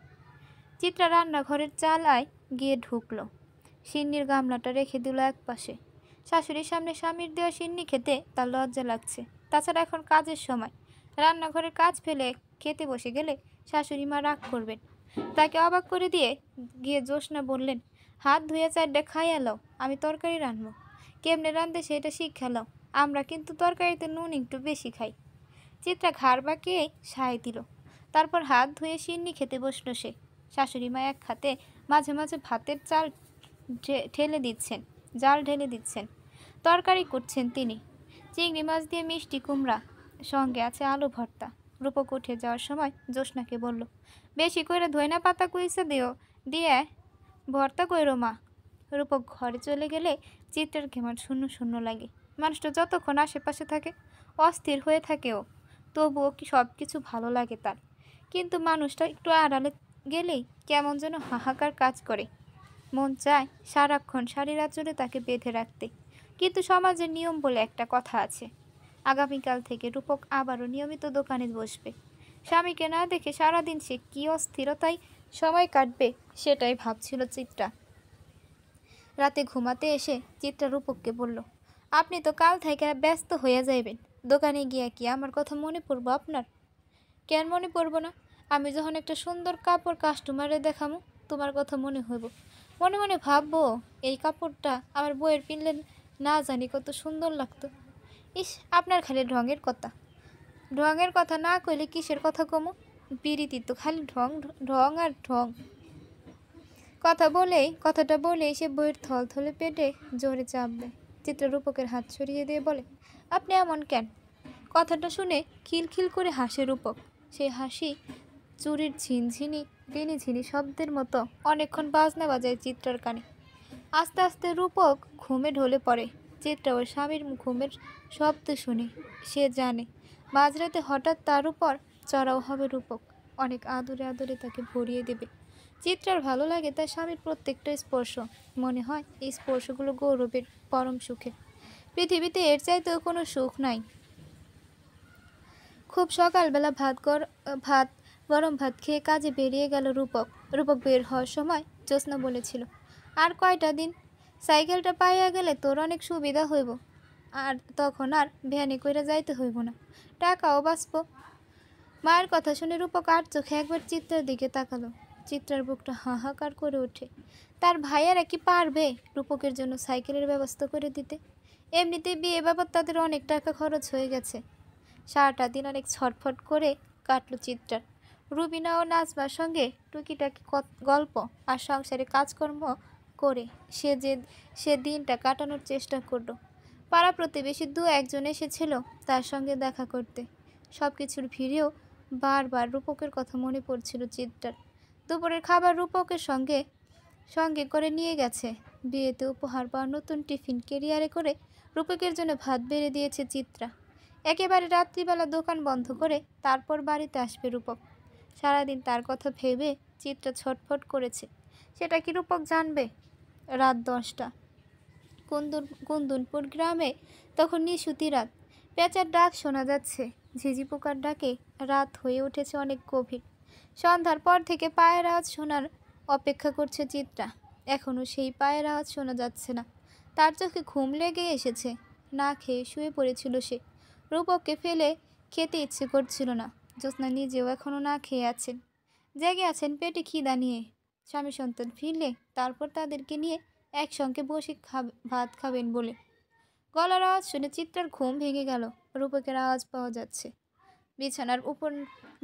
চিত্রা রান্নাঘরের চালায় গিয়ে ঢুকলো। সিন্নির গামলাটা রেখে দিল এক পাশে। শাশুড়ির সামনে স্বামীর দেওয়া সিন্নি খেতে তার লজ্জা লাগছে। তাছাড়া এখন কাজের সময়। রান্নাঘরের কাজ ফেলে খেতে বসে গেলে শাশুড়ি মা রাগ করবেন। তাকে অবাক করে দিয়ে গিয়ে জ্যোৎস্না বললেন, হাত ধুয়ে 4টা খাইয়া লও, আমি তরকারি রান্নব। কেমনে রান্ধে সেটা শিক্ষা লও। আমরা কিন্তু তরকারিতে নুন একটু বেশি খাই। চিত্রা ঘাড় বাঁকিয়ে সায় দিল। তারপর হাত ধুয়ে সিন্নি খেতে বসল সে। শাশুড়ি মা এক হাতে মাঝে মাঝে ভাতের জাল ঢেলে দিচ্ছেন। তরকারি করছেন তিনি। চিংড়ি মাছ দিয়ে মিষ্টি কুমড়া, সঙ্গে আছে আলু ভর্তা। রূপক উঠে যাওয়ার সময় জ্যোৎস্নাকে বলল, বেশি করে ধইনা পাতা কুইচা দিয়ে ভর্তা কইরো মা। রূপক ঘরে চলে গেলে চিত্রার কেমন শূন্য শূন্য লাগে। মানুষটা যতক্ষণ আশেপাশে থাকে অস্থির হয়ে থাকেও, তবুও কি সব কিছু ভালো লাগে তার। কিন্তু মানুষটা একটু আড়ালে গেলেই কেমন যেন হাহাকার কাজ করে। মন চায় সারাক্ষণ শাড়ির আঁচলে তাকে বেঁধে রাখতে। কিন্তু সমাজের নিয়ম বলে একটা কথা আছে। আগামীকাল থেকে রূপক আবারও নিয়মিত দোকানে বসবে। স্বামীকে না দেখে সারাদিন সে কী অস্থিরতায় সময় কাটবে সেটাই ভাবছিল চিত্রা। রাতে ঘুমাতে এসে চিত্রা রূপককে বলল, আপনি তো কাল থেকে ব্যস্ত হয়ে যাইবেন। দোকানে গিয়া কি আমার কথা মনে পড়বো আপনার? কেন মনে পড়বো না? আমি যখন একটা সুন্দর কাপড় কাস্টমারে দেখামো তোমার কথা মনে হইব। মনে মনে ভাববো এই কাপড়টা আমার বইয়ের পিনলে না জানি কত সুন্দর লাগতো। ইস, আপনার খালি ঢঙের কথা না কইলে কিসের কথা কমো? পিরিতি তো খালি ঢং আর ঢং। কথাটা বলেই সে বইয়ের থলে পেটে জোরে চাপবে। চিত্রা রূপকের হাত সরিয়ে দিয়ে বলে, আপনি এমন কেন? কথাটা শুনে খিলখিল করে হাসে রূপক। সেই হাসি চুরির ঝিনি শব্দের মতো অনেকক্ষণ বাজনা বাজায় চিত্রার কানে। আস্তে আস্তে রূপক ঘুমে ঢলে পড়ে। চিত্রা ওর স্বামীর ঘুমের শব্দ শুনে সে জানে মাঝরাতে হঠাৎ তার উপর চড়াও হবে রূপক। অনেক আদরে আদরে তাকে ভরিয়ে দেবে। চিত্রার ভালো লাগে তার স্বামীর প্রত্যেকটা স্পর্শ। মনে হয় এই স্পর্শগুলো গৌরবের পরম সুখের। পৃথিবীতে এর চাইতেও কোনো সুখ নাই। খুব সকালবেলা গরম ভাত খেয়ে কাজে বেরিয়ে গেল রূপক বের হওয়ার সময় জ্যোৎস্না বলেছিল, আর কয়টা দিন সাইকেলটা পাইয়া গেলে তোর অনেক সুবিধা হইব। আর তখন আর ভ্যানে কইরা যাইতে হইব না, টাকাও বাঁচব। মায়ের কথা শুনে রূপক আর চোখে একবার চিত্রার দিকে তাকালো। চিত্রার বুকটা হাহাকার করে ওঠে। তার ভাইয়ারা কি পারবে রূপকের জন্য সাইকেলের ব্যবস্থা করে দিতে? এমনিতেই বিয়ে বাবদ তাদের অনেক টাকা খরচ হয়ে গেছে। সারাটা দিন অনেক ছটফট করে কাটল চিত্রার। রুবিনা ও নাজমার সঙ্গে টুকিটাকি গল্প আর সংসারে কাজকর্ম করে সে দিনটা কাটানোর চেষ্টা করল। পাড়া প্রতিবেশী একজন এসেছিল তার সঙ্গে দেখা করতে। সব কিছুর ভিড়েও বারবার রূপকের কথা মনে পড়ছিল চিত্রার। দুপুরের খাবার রূপকের সঙ্গে করে নিয়ে গেছে। বিয়েতে উপহার পাওয়া নতুন টিফিন ক্যারিয়ারে করে রূপকের জন্য ভাত বেড়ে দিয়েছে চিত্রা। একেবারে রাত্রিবেলা দোকান বন্ধ করে তারপর বাড়িতে আসবে রূপক। সারাদিন তার কথা ভেবে চিত্রা ছটফট করেছে। সেটা কি রূপক জানবে? রাত 10টা। কুন্দনপুর গ্রামে তখন নিশুতি রাত। পেঁচার ডাক শোনা যাচ্ছে। ঝিঝি পোকার ডাকে রাত হয়ে উঠেছে অনেক গভীর। সন্ধ্যার পর থেকে পায়ের আওয়াজ শোনার অপেক্ষা করছে চিত্রা। এখনও সেই পায়ের আওয়াজ শোনা যাচ্ছে না। তার চোখে ঘুম লেগে এসেছে। না খেয়ে শুয়ে পড়েছিল সে। রূপককে ফেলে খেতে ইচ্ছে করছিল না। জ্যোৎস্না নিজেও এখনও না খেয়ে আছেন, জেগে আছেন পেটে খিদা নিয়ে। স্বামী সন্তান ফিরলে তারপর তাদেরকে নিয়ে একসঙ্গে বসে ভাত খাবেন বলে। গলার আওয়াজ শুনে চিত্রার ঘুম ভেঙে গেল। রূপকের আওয়াজ পাওয়া যাচ্ছে। বিছানার উপর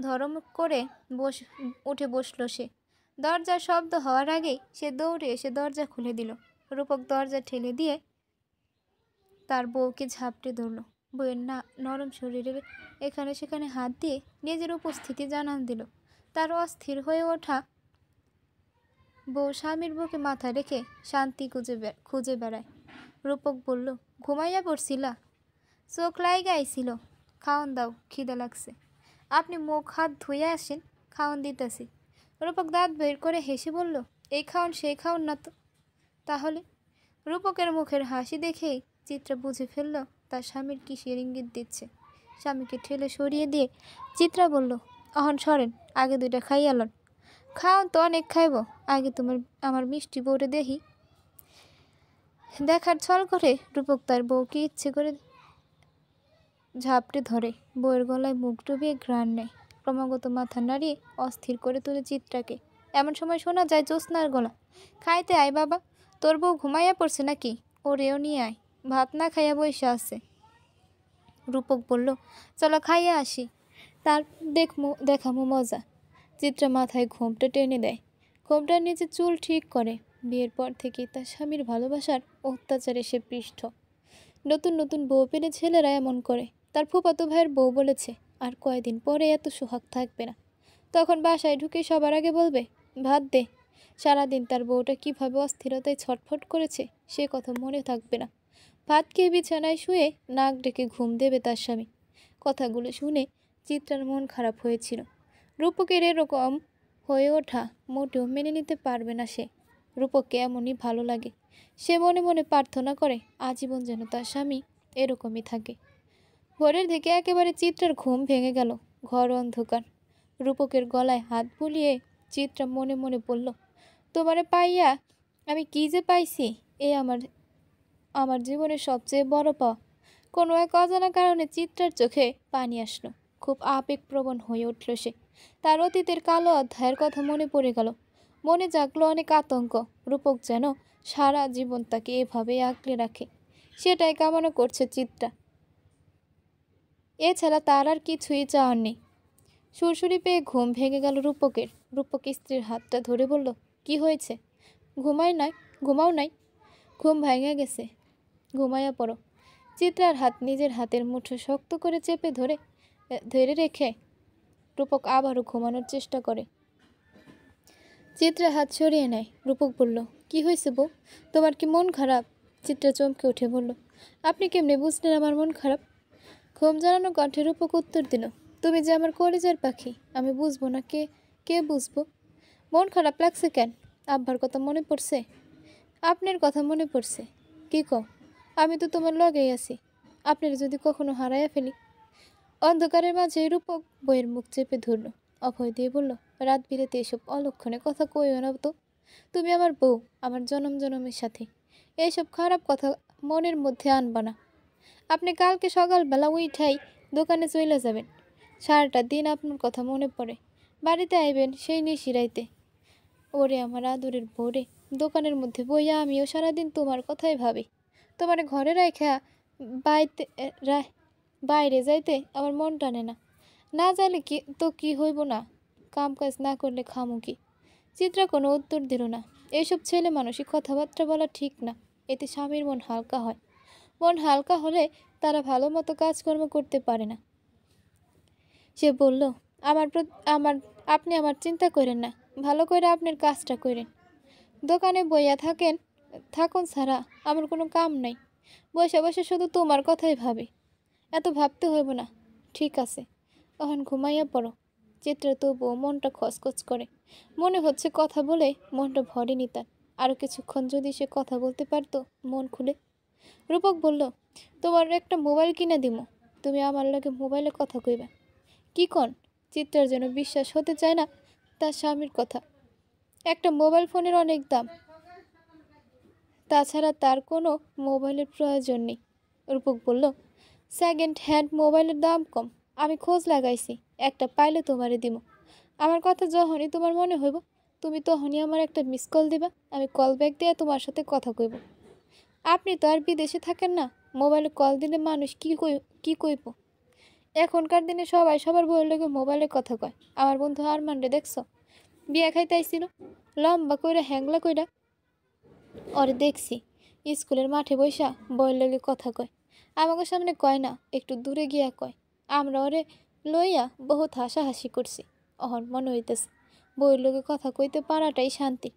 ধরম করে উঠে বসল সে। দরজার শব্দ হওয়ার আগেই সে দৌড়ে এসে দরজা খুলে দিল। রূপক দরজা ঠেলে দিয়ে তার বউকে ঝাপটে ধরল। বউয়ের নরম শরীরের এখানে সেখানে হাত দিয়ে নিজের উপস্থিতি জানান দিল। তার অস্থির হয়ে ওঠা বউ স্বামীর বুকে মাথা রেখে শান্তি খুঁজে বেড়ায়। রূপক বলল, ঘুমাইয়া পড়ছিলা? চোখ লাইগা আইছিল। খাওন দাও, খিদা লাগছে। আপনি মুখ হাত ধুইয়া আসেন, খাওন দিতেছি। রূপক দাঁত বের করে হেসে বলল, এই খাওন সেই খাওন না তো। তাহলে? রূপকের মুখের হাসি দেখেই চিত্রা বুঝে ফেলল তার স্বামীর কিসের ইঙ্গিত দিচ্ছে। স্বামীকে ঠেলে সরিয়ে দিয়ে চিত্রা বলল, অহন সরেন, আগে 2টা খাইয়া লন। খাওন তো অনেক খাইব, আগে আমার মিষ্টি বউরে দেখি। দেখার ছল করে রূপক তার বউকে ইচ্ছে করে ঝাপটে ধরে। বউয়ের গলায় মুখ ডুবিয়ে ঘ্রাণ নেয়। ক্রমাগত মাথা নাড়িয়ে অস্থির করে তুলে চিত্রাকে। এমন সময় শোনা যায় জ্যোৎস্নার গলা, খাইতে আয় বাবা, তোর বউ ঘুমাইয়া পড়ছে নাকি? ওরেও নিয়ে আয়, ভাত না খাইয়া বইসা আছে। রূপক বলল, চলো খাইয়ে আসি, তার দেখামো মজা। চিত্রা মাথায় ঘোমটা টেনে দেয়, ঘোমটার নিচে চুল ঠিক করে। বিয়ের পর থেকেই তার স্বামীর ভালোবাসার অত্যাচারে সে পৃষ্ঠ। নতুন নতুন বউ পেলে ছেলেরা এমন করে। তার ফুফাতো ভাইয়ের বউ বলেছে আর কয়দিন পরে এত সোহাগ থাকবে না। তখন বাসায় ঢুকে সবার আগে বলবে, ভাত দে। সারাদিন তার বউটা কিভাবে অস্থিরতায় ছটফট করেছে সে কথা মনে থাকবে না। ভাত খেয়ে বিছানায় শুয়ে নাক ডেকে ঘুম দেবে তার স্বামী। কথাগুলো শুনে চিত্রার মন খারাপ হয়েছিল। রূপকের এরকম হয়ে ওঠা মোটেও মেনে নিতে পারবে না সে। রূপককে এমনই ভালো লাগে। সে মনে মনে প্রার্থনা করে আজীবন যেন তার স্বামী এরকমই থাকে। ভোরের দিকে একেবারে চিত্রার ঘুম ভেঙে গেল। ঘর অন্ধকার। রূপকের গলায় হাত বুলিয়ে চিত্রা মনে মনে বলল, তোমারে পাইয়া আমি কি যে পাইছি, এ আমার আমার জীবনের সবচেয়ে বড় পাওয়া। কোনো এক অজানা কারণে চিত্রার চোখে পানি আসলো। খুব আবেগপ্রবণ হয়ে উঠল সে। তার অতীতের কালো অধ্যায়ের কথা মনে পড়ে গেল। মনে জাগলো অনেক আতঙ্ক। রূপক যেন সারা জীবন তাকে এভাবেই আঁকড়ে রাখে, সেটাই কামনা করছে চিত্রা। এছাড়া তার আর কিছুই চাওয়ার নেই। সুরসুরি পেয়ে ঘুম ভেঙে গেল রূপকের। রূপক স্ত্রীর হাতটা ধরে বলল, কি হয়েছে? ঘুমাও নাই? ঘুম ভেঙে গেছে, ঘুমাইয়া পড়ো। চিত্রার হাত নিজের হাতের মুঠো শক্ত করে চেপে ধরে রেখে রূপক আবারও ঘুমানোর চেষ্টা করে। চিত্রা হাত সরিয়ে নেয়। রূপক বলল, কি হয়েছে বউ? তোমার কি মন খারাপ? চিত্রা চমকে উঠে বলল, আপনি কেমনে বুঝলেন আমার মন খারাপ? ঘুম জানানো কণ্ঠে রূপক উত্তর দিল, তুমি যে আমার কলিজার পাখি, আমি বুঝবো না কে বুঝবো? মন খারাপ লাগছে কেন? আব্বার কথা মনে পড়ছে? আপনার কথা মনে পড়ছে? কি কও? আমি তো তোমার লগেই আছি। আপনার যদি কখনো হারাইয়া ফেলি? অন্ধকারের মাঝে রূপক বইয়ের মুখ চেপে ধরল। অভয় দিয়ে বলল, রাত বিরেতে এসব অলক্ষণে কথা কইও না তো। তুমি আমার বউ, আমার জনম জনমের সাথে। এইসব খারাপ কথা মনের মধ্যে আনবা না। আপনি কালকে সকালবেলা উঠাই দোকানে চলে যাবেন। সারাটা দিন আপনার কথা মনে পড়ে। বাড়িতে আইবেন সেই নিশিরাইতে। ওরে আমার আদরের বউরে, দোকানের মধ্যে বইয়া আমিও সারাদিন তোমার কথাই ভাবি। তোমার ঘরে রাখা বাইতে বাইরে যাইতে আমার মন টানে না। না যাইলে কি হইব না? কাম কাজ না করলে খামু কি? চিত্রা কোনো উত্তর দিল না। এইসব ছেলে মানসিক কথাবার্তা বলা ঠিক না। এতে স্বামীর মন হালকা হয়। মন হালকা হলে তারা ভালো মতো কাজকর্ম করতে পারে না। সে বলল, আপনি আমার চিন্তা করেন না। ভালো করে আপনার কাজটা করেন। দোকানে বইয়া থাকুন ছাড়া আমার কোনো কাম নাই। বসে বসে শুধু তোমার কথাই ভাবি। এত ভাবতে হইব না। ঠিক আছে, তখন ঘুমাইয়া পড়ো। চিত্রা তবুও মনটা খচখচ করে। মনে হচ্ছে কথা বলে মনটা ভরেনি তার। আরও কিছুক্ষণ যদি সে কথা বলতে পারতো মন খুলে। রূপক বলল, তোমার একটা মোবাইল কিনে দিমু, তুমি আমার লগে মোবাইলে কথা কইবা। কি কন? চিত্রার যেন বিশ্বাস হতে চায় না তার স্বামীর কথা। একটা মোবাইল ফোনের অনেক দাম, তাছাড়া তার কোনো মোবাইলের প্রয়োজন নেই। রূপক বলল, সেকেন্ড হ্যান্ড মোবাইলের দাম কম। আমি খোঁজ লাগাইছি, একটা পাইলে তোমারে দিব। আমার কথা যখনই তোমার মনে হইব তুমি তখনই আমার একটা মিস কল দিবা। আমি কল ব্যাক দিয়ে তোমার সাথে কথা কইব। আপনি তো আর বিদেশে থাকেন না, মোবাইলে কল দিলে মানুষ কি কইব? এখনকার দিনে সবাই সবার বউয়ের লগে মোবাইলে কথা কয়। আমার বন্ধু আরমানরে দেখছো? বিয়া খাইতে আইছিল, লম্বা কইরা হ্যাংলা কইরা। ওরে দেখছি স্কুলের মাঠে বইসা বউয়ের লগে কথা কয়। আমাকে সামনে কয় না, একটু দূরে গিয়া কয়। আমরা ওরে লইয়া বহুত হাসাহাসি করছি। অহন মনে হইতেছে বউয়ের লগে কথা কইতে পারাটাই শান্তি।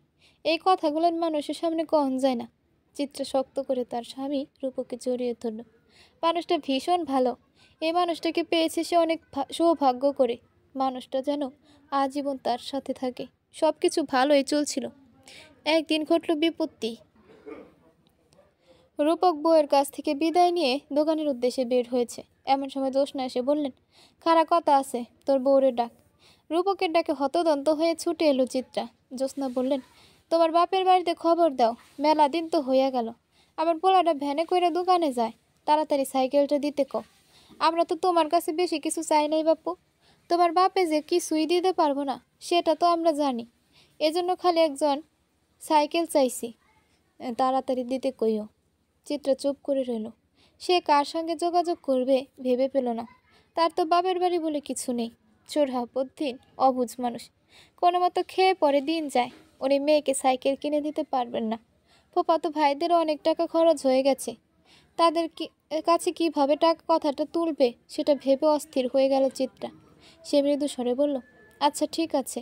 এই কথাগুলোর মানুষের সামনে কহন যায় না। চিত্রা শক্ত করে তার স্বামী রূপকে জড়িয়ে ধরল। মানুষটা ভীষণ ভালো। এই মানুষটাকে পেয়েছে সে অনেক সৌভাগ্য করে। মানুষটা যেন আজীবন তার সাথে থাকে। সব কিছু ভালোই চলছিল। একদিন ঘটল বিপত্তি। রূপক বউয়ের কাছ থেকে বিদায় নিয়ে দোকানের উদ্দেশ্যে বের হয়েছে। এমন সময় জ্যোৎস্না এসে বললেন, খাড়া কথা আছে, তোর বউরের ডাক। রূপকের ডাকে হতদন্ত হয়ে ছুটে এলো চিত্রা। জ্যোৎস্না বললেন, তোমার বাপের বাড়িতে খবর দাও, মেলা দিন তো হইয়া গেল। আমার পোলাটা ভ্যানে কইরা দোকানে যায়, তাড়াতাড়ি সাইকেলটা দিতে কও। আমরা তো তোমার কাছে বেশি কিছু চাই নাই বাপু। তোমার বাপে যে কিছুই দিতে পারবো না সেটা তো আমরা জানি। এজন্য খালি একজন সাইকেল চাইছি, তাড়াতাড়ি দিতে কইও। চিত্রা চুপ করে রইল। সে কার সঙ্গে যোগাযোগ করবে ভেবে পেল না। তার তো বাপের বাড়ি বলে কিছু নেই। চোরহাবুদ্দিন অবুঝ মানুষ, কোনো মতো খেয়ে পরে দিন যায়। উনি মেয়েকে সাইকেল কিনে দিতে পারবেন না। ফুফাতো ভাইদেরও অনেক টাকা খরচ হয়ে গেছে। তাদের কাছে কিভাবে টাকা কথাটা তুলবে সেটা ভেবে অস্থির হয়ে গেল চিত্রা। সে মৃদু স্বরে বলল, আচ্ছা ঠিক আছে।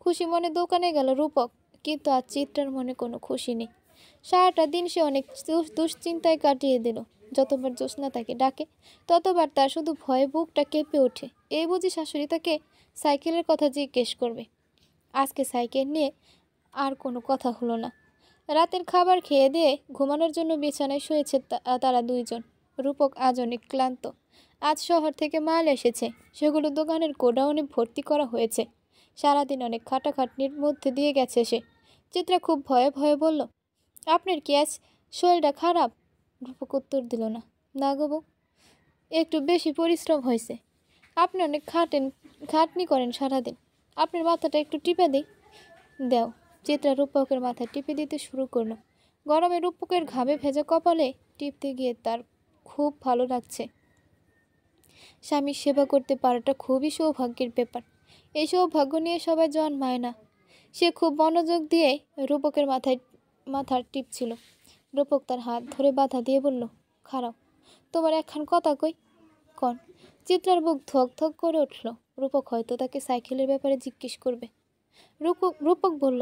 খুশি মনে দোকানে গেল রূপক, কিন্তু আজ চিত্রার মনে কোনো খুশি নেই। সারাটা দিন সে অনেক দুশ্চিন্তায় কাটিয়ে দিল। যতবার জ্যোৎস্না তাকে ডাকে ততবার তার শুধু ভয়ে বুকটা কেঁপে ওঠে। এই বুঝি শাশুড়ি তাকে সাইকেলের কথা জিজ্ঞেস করবে। আজকে সাইকেল নিয়ে আর কোনো কথা হলো না। রাতের খাবার খেয়ে দিয়ে ঘুমানোর জন্য বিছানায় শুয়েছে তারা দুইজন। রূপক আজ অনেক ক্লান্ত। আজ শহর থেকে মাল এসেছে, সেগুলো দোকানের গোডাউনে ভর্তি করা হয়েছে। সারাদিন অনেক খাটাখাটনির মধ্যে দিয়ে গেছে সে। চিত্রা খুব ভয়ে ভয়ে বলল, আপনার কি আজ শরীরটা খারাপ? রূপক উত্তর দিল না। না গো বউ, একটু বেশি পরিশ্রম হয়েছে। আপনি অনেক খাটনি করেন সারাদিন। আপনার মাথাটা একটু টিপে দিই। দেও। চিত্রা রূপকের মাথায় টিপে দিতে শুরু করলো। গরমে রূপকের ঘামে ভেজা কপালে টিপতে গিয়ে তার খুব ভালো লাগছে। স্বামীর সেবা করতে পারাটা খুবই সৌভাগ্যের ব্যাপার। এই সৌভাগ্য নিয়ে সবাই জন্মায় না। সে খুব মনোযোগ দিয়ে রূপকের মাথার টিপছিল। রূপক তার হাত ধরে বাধা দিয়ে বলল, খারাপ, তোমার একখান কথা কই। কন। চিত্রার বুক ধক ধক করে উঠল। রূপক হয়তো তাকে সাইকেলের ব্যাপারে জিজ্ঞেস করবে। রূপক বলল,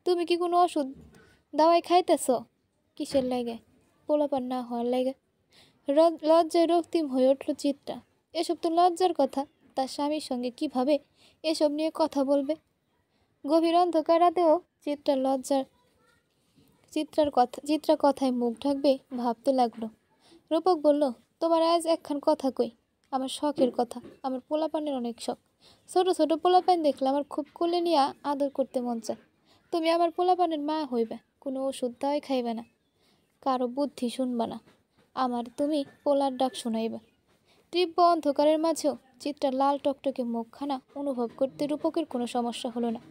তুমি কি কোনো ওষুধ দাওয়াই খাইতেছ? কিসের লাগে? পোলাপান না হওয়ার লাগে। লজ্জায় রক্তিম হয়ে উঠল চিত্রা। এসব তো লজ্জার কথা। তার স্বামীর সঙ্গে কিভাবে এসব নিয়ে কথা বলবে? গভীর অন্ধকার রাতেও চিত্রা কথায় মুখ ঢাকবে ভাবতে লাগলো। রূপক বলল, তোমার আজ একখান কথা কই। আমার শখের কথা। আমার পোলাপানের অনেক শখ। ছোট ছোট পোলাপান দেখলে আমার খুব কোলে নিয়ে আদর করতে মন চায়। তুমি আমার পোলাপানের মা হইবে, কোনো ওষুধ দাওয়াই খাইবে না, কারো বুদ্ধি শুনবা না, আমার তুমি পোলার ডাক শোনাইবে। তীব্র অন্ধকারের মাঝেও চিত্রার লাল টকটকে মুখখানা অনুভব করতে রূপকের কোনো সমস্যা হলো না।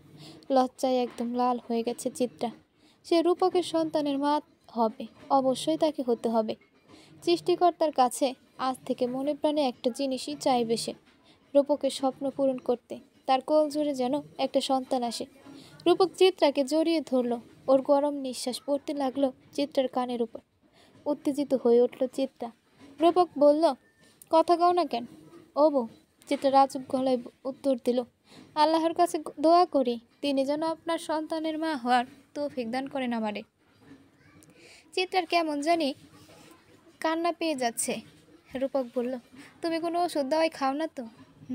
লজ্জায় একদম লাল হয়ে গেছে চিত্রা। সে রূপকের সন্তানের মা হবে, অবশ্যই তাকে হতে হবে। সৃষ্টিকর্তার কাছে আজ থেকে মনে প্রাণে একটা জিনিসই চাইবে সে, রূপকের স্বপ্ন পূরণ করতে। তার কোল জুড়ে যেন একটা সন্তান আসে। রূপক চিত্রাকে জড়িয়ে ধরল। ওর গরম নিঃশ্বাস পড়তে লাগলো চিত্রার কানের উপর। উত্তেজিত হয়ে উঠল চিত্রা। রূপক বলল, কথা কও না কেন? ও বউ। চিত্রা রাজুক গলায় উত্তর দিল, আল্লাহর কাছে দোয়া করি তিনি যেন আপনার সন্তানের মা হওয়ার তৌফিক দান করেন আমারে। চিত্রার কেমন জানি কান্না পেয়ে যাচ্ছে। রূপক বলল, তুমি কোনো ওষুধ দাওয়াই খাও না তো?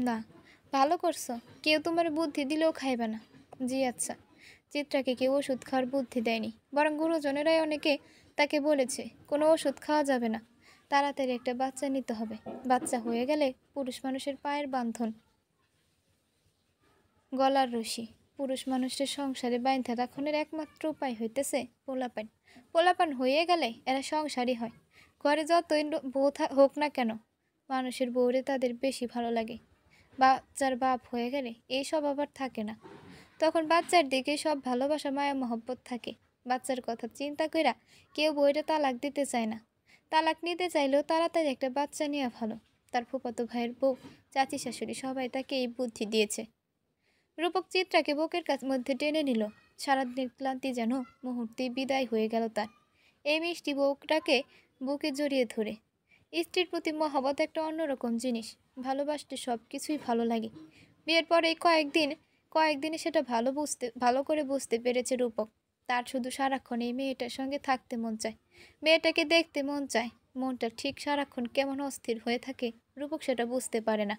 না। ভালো করছো, কেউ তোমার বুদ্ধি দিলেও খাইবে না। জি আচ্ছা। চিত্রাকে কেউ ওষুধ খাওয়ার বুদ্ধি দেয়নি, বরং গুরুজনেরাই অনেকে তাকে বলেছে কোনো ওষুধ খাওয়া যাবে না, তাড়াতাড়ি একটা বাচ্চা নিতে হবে। বাচ্চা হয়ে গেলে পুরুষ মানুষের পায়ের বাঁধন, গলার রশি, পুরুষ মানুষের সংসারে বাইন্ধা রাখনের একমাত্র উপায় হইতেছে পোলাপান। পোলাপান হয়ে গেলে এরা সংসারই হয়। ঘরে যতই বউ হোক না কেন, মানুষের বউরে তাদের বেশি ভালো লাগে। বাচ্চার বাপ হয়ে গেলে এই সব আবার থাকে না। তখন বাচ্চার দিকে সব ভালোবাসা মায়া মহব্বত থাকে। বাচ্চার কথা চিন্তা কইরা কেউ বউরে তালাক দিতে চায় না। তালাক নিতে চাইলেও তাড়াতাড়ি একটা বাচ্চা নেওয়া ভালো। তার ফুফাতো ভাইয়ের বউ, চাচি শাশুড়ি সবাই তাকে এই বুদ্ধি দিয়েছে। রূপক চিত্রাকে বুকের মধ্যে টেনে নিল। সারাদিনের ক্লান্তি যেন মুহূর্তেই বিদায় হয়ে গেল তার। এই মিষ্টি বউটাকে বুকে জড়িয়ে ধরে। স্ত্রীর প্রতি মহব্বত একটা অন্যরকম জিনিস। ভালোবাসতে সব কিছুই ভালো লাগে। বিয়ের পরে কয়েকদিনে সেটা ভালো করে বুঝতে পেরেছে রূপক। তার শুধু সারাক্ষণ এই মেয়েটার সঙ্গে থাকতে মন চায়, মেয়েটাকে দেখতে মন চায়। মনটা ঠিক সারাক্ষণ কেমন অস্থির হয়ে থাকে রূপক সেটা বুঝতে পারে না।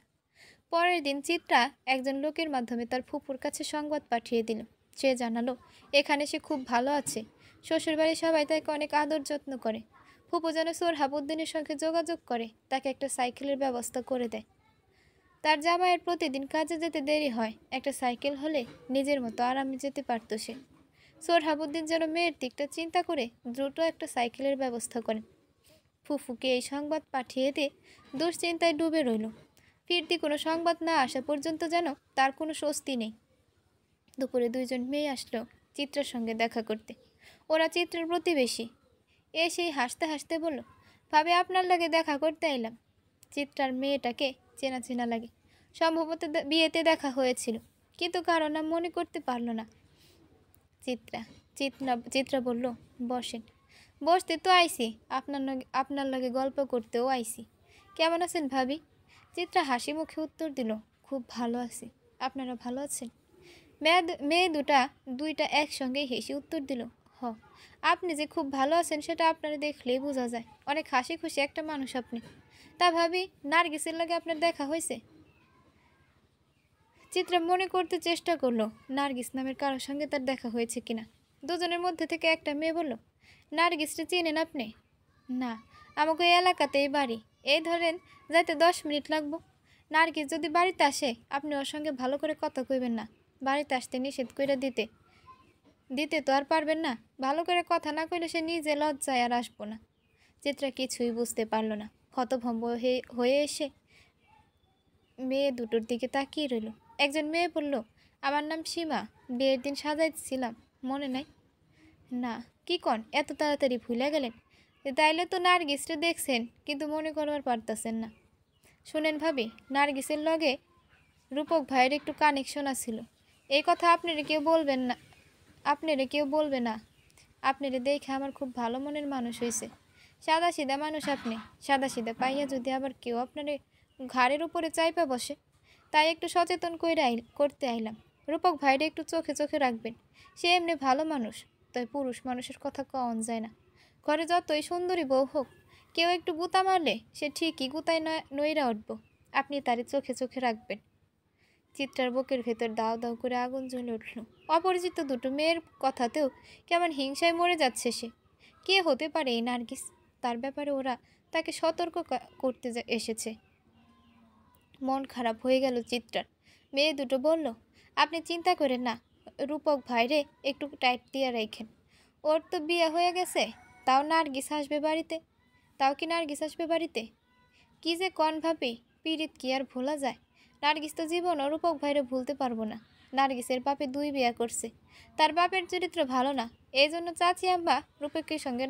পরের দিন চিত্রা একজন লোকের মাধ্যমে তার ফুপুর কাছে সংবাদ পাঠিয়ে দিল। সে জানালো এখানে সে খুব ভালো আছে। শ্বশুরবাড়ির সবাই তাকে অনেক আদর যত্ন করে। ফুপু যেন সোহরাবুদ্দিনের সঙ্গে যোগাযোগ করে তাকে একটা সাইকেলের ব্যবস্থা করে দেয়। তার জামাইয়ের প্রতিদিন কাজে যেতে দেরি হয়, একটা সাইকেল হলে নিজের মতো আরামে যেতে পারত সে। সোহরাবুদ্দিন যেন মেয়ের দিকটা চিন্তা করে দ্রুত একটা সাইকেলের ব্যবস্থা করেন। ফুফুকে এই সংবাদ পাঠিয়ে দিয়ে দুশ্চিন্তায় ডুবে রইল। ফিরতি কোনো সংবাদ না আসা পর্যন্ত যেন তার কোনো স্বস্তি নেই। দুপুরে দুইজন মেয়ে আসলো চিত্রার সঙ্গে দেখা করতে। ওরা চিত্রার প্রতিবেশী। এসেই হাসতে হাসতে বলল, ভাবি আপনার লাগে দেখা করতে আইলাম। চিত্রার মেয়েটাকে চেনা চেনা লাগে, সম্ভবত বিয়েতে দেখা হয়েছিল, কিন্তু কারো নাম মনে করতে পারল না। চিত্রা চিত্রা বলল, বসেন। বসতে তো আইসি, আপনার লগে গল্প করতেও আইসি। কেমন আছেন ভাবি? চিত্রা হাসি মুখে উত্তর দিল, খুব ভালো আছি। আপনারা ভালো আছেন? মেয়ে দুইটা একসঙ্গেই হেসে উত্তর দিল, হ। আপনি যে খুব ভালো আছেন সেটা আপনারা দেখলেই বোঝা যায়। অনেক হাসি খুশি একটা মানুষ আপনি। তা ভাবি, নার্গিসের লাগে আপনার দেখা হয়েছে? চিত্রা মনে করতে চেষ্টা করলো নার্গিস নামের কারোর সঙ্গে তার দেখা হয়েছে কিনা। দুজনের মধ্যে থেকে একটা মেয়ে বলল, নার্গিসটা চিনেন আপনি? না, আমাকে এই এলাকাতেই বাড়ি। এই ধরেন যাইতে 10 মিনিট লাগবো। নার্গিস যদি বাড়িতে আসে আপনি ওর সঙ্গে ভালো করে কথা কইবেন না। বাড়িতে আসতে নিষেধ করে দিতে তো আর পারবেন না। ভালো করে কথা না কইলে সে নিজে লজ্জায় আর আসবো না। চিত্রা কিছুই বুঝতে পারল না। হতভম্ব হয়ে এসে মেয়ে দুটোর দিকে তাকিয়ে রইল। একজন মেয়ে বলল, আমার নাম সীমা, বিয়ের দিন সাজাইছিলাম, মনে নাই? না। কি কন, এত তাড়াতাড়ি ভুলে গেলেন? তাইলে তো নার্গিসটা দেখছেন, কিন্তু মনে করবার পারতেছেন না। শোনেন ভাবি, নার্গিসের লগে রূপক ভাইয়ের একটু কানেকশন আছিল। এই কথা আপনারা কেউ বলবে না। আপনারে দেখে আমার খুব ভালো মনের মানুষ হয়েছে। সাদা সিধা মানুষ আপনি। সাদা সিধা পাইয়া যদি আবার কেউ আপনার ঘাড়ের উপরে চাইপা বসে, তাই একটু সচেতন করতে আইলাম। রূপক ভাইরে একটু চোখে চোখে রাখবেন। সে এমনি ভালো মানুষ, তাই পুরুষ মানুষের কথা কওন যায় না। ঘরে যতই সুন্দরী বউ হোক, কেউ একটু গুতা মারলে সে ঠিকই গুতায় নইরা উঠব। আপনি তারে চোখে চোখে রাখবেন। চিত্রার বুকের ভেতর দাও দাও করে আগুন জ্বলে উঠল। অপরিচিত দুটো মেয়ের কথাতেও কেমন হিংসায় মরে যাচ্ছে সে। কে হতে পারে এই নার্গিস? তার ব্যাপারে ওরা তাকে সতর্ক করতে এসেছে। মন খারাপ হয়ে গেল চিত্রার। মেয়ে দুটো বলল, আপনি চিন্তা করেন না, রূপক ভাইরে একটু টাইট দিয়ে রাখেন। ওর তো বিয়ে হয়ে গেছে, তাও কি নার্গিস আসবে বাড়িতে? কি যে কন ভাবি, পীড়িত কি আর ভোলা যায়? নার্গিস তো জীবন রূপক ভাইরে ভুলতে পারবো না। নার্গিসের বাপে 2 বিয়ে করছে, তার বাপের চরিত্র ভালো না। এই জন্য চাচি আম্মা রূপকের সঙ্গে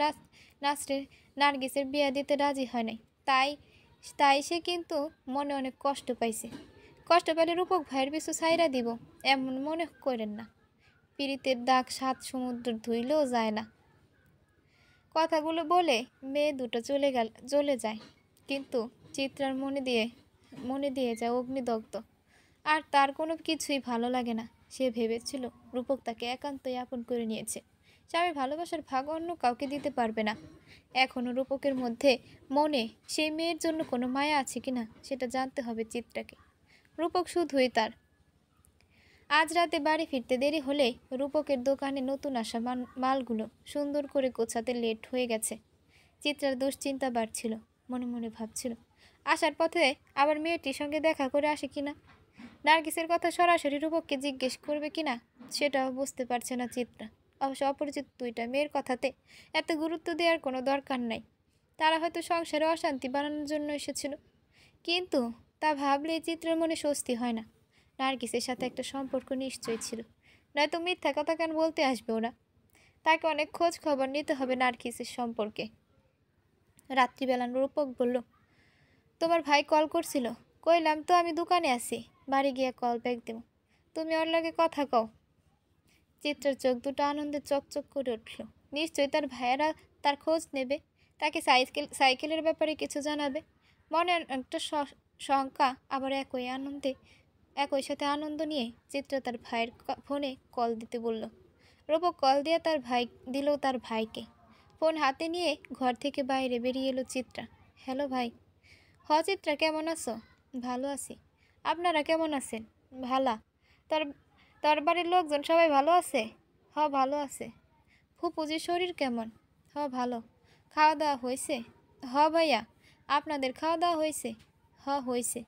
নাসরে নার্গিসের বিয়ে দিতে রাজি হয় নাই। তাই সে কিন্তু মনে অনেক কষ্ট পাইছে। কষ্ট পেলে রূপক ভাইয়ের পিছু ছাইরা দিব এমন মনে করেন না। পীড়িতের দাগ 7 সমুদ্র ধুইলেও যায় না। কথাগুলো বলে মেয়ে দুটো চলে যায়, কিন্তু চিত্রার মনে দিয়ে যায় অগ্নিদগ্ধ। আর তার কোনো কিছুই ভালো লাগে না। সে ভেবেছিল রূপক তাকে একান্তই আপন করে নিয়েছে। স্বামীর ভালোবাসার ভাগ অন্য কাউকে দিতে পারবে না। এখনও রূপকের মনে সেই মেয়ের জন্য কোনো মায়া আছে কিনা সেটা জানতে হবে চিত্রাকে। রূপক শুধুই তার। আজ রাতে বাড়ি ফিরতে দেরি হলে রূপকের দোকানে নতুন আসা মালগুলো সুন্দর করে গোছাতে লেট হয়ে গেছে। চিত্রার দুশ্চিন্তা বাড়ছিল। মনে মনে ভাবছিল, আসার পথে আবার মেয়েটির সঙ্গে দেখা করে আসে কিনা। নার্গিসের কথা সরাসরি রূপককে জিজ্ঞেস করবে কিনা সেটাও বুঝতে পারছে না চিত্রা। অবশ্য অপরিচিত 2টা মেয়ের কথাতে এত গুরুত্ব দেওয়ার কোনো দরকার নাই। তারা হয়তো সংসারে অশান্তি বানানোর জন্য এসেছিল, কিন্তু তা ভাবলেই চিত্রের মনে স্বস্তি হয় না। নার্গিসের সাথে একটা সম্পর্ক নিশ্চয়ই ছিল, নয়তো মিথ্যা কথা কেন বলতে আসবে ওরা। তাকে অনেক খোঁজ খবর নিতে হবে নার্গিসের সম্পর্কে। রাত্রিবেলা রূপক বলল, তোমার ভাই কল করছিল? কইলাম তো আমি দোকানে আছি, বাড়ি গিয়ে কল ব্যাক দেব। তুমি ওর লগে কথা কও। চিত্রার চোখ দুটো আনন্দে চকচক করে উঠল। নিশ্চয়ই তার ভাইয়েরা তার খোঁজ নেবে, তাকে সাইকেলের ব্যাপারে কিছু জানাবে। মনে একটা শঙ্কা, আবার একই সাথে আনন্দ নিয়ে চিত্রা তার ভাইয়ের ফোনে কল দিতে বলল। রূপক কল দিয়ে তার ভাইকে। ফোন হাতে নিয়ে ঘর থেকে বাইরে বেরিয়ে এলো চিত্রা। হ্যালো ভাই। চিত্রা, কেমন আছো? ভালো আছি। আপনারা কেমন আছেন? ভালা। তোর তোর বাড়ির লোকজন সবাই ভালো আছে? ভালো আছে। ফুপুজির শরীর কেমন? ভালো। খাওয়া দাওয়া হয়েছে? ভাইয়া। আপনাদের খাওয়া দাওয়া হয়েছে? হয়েছে।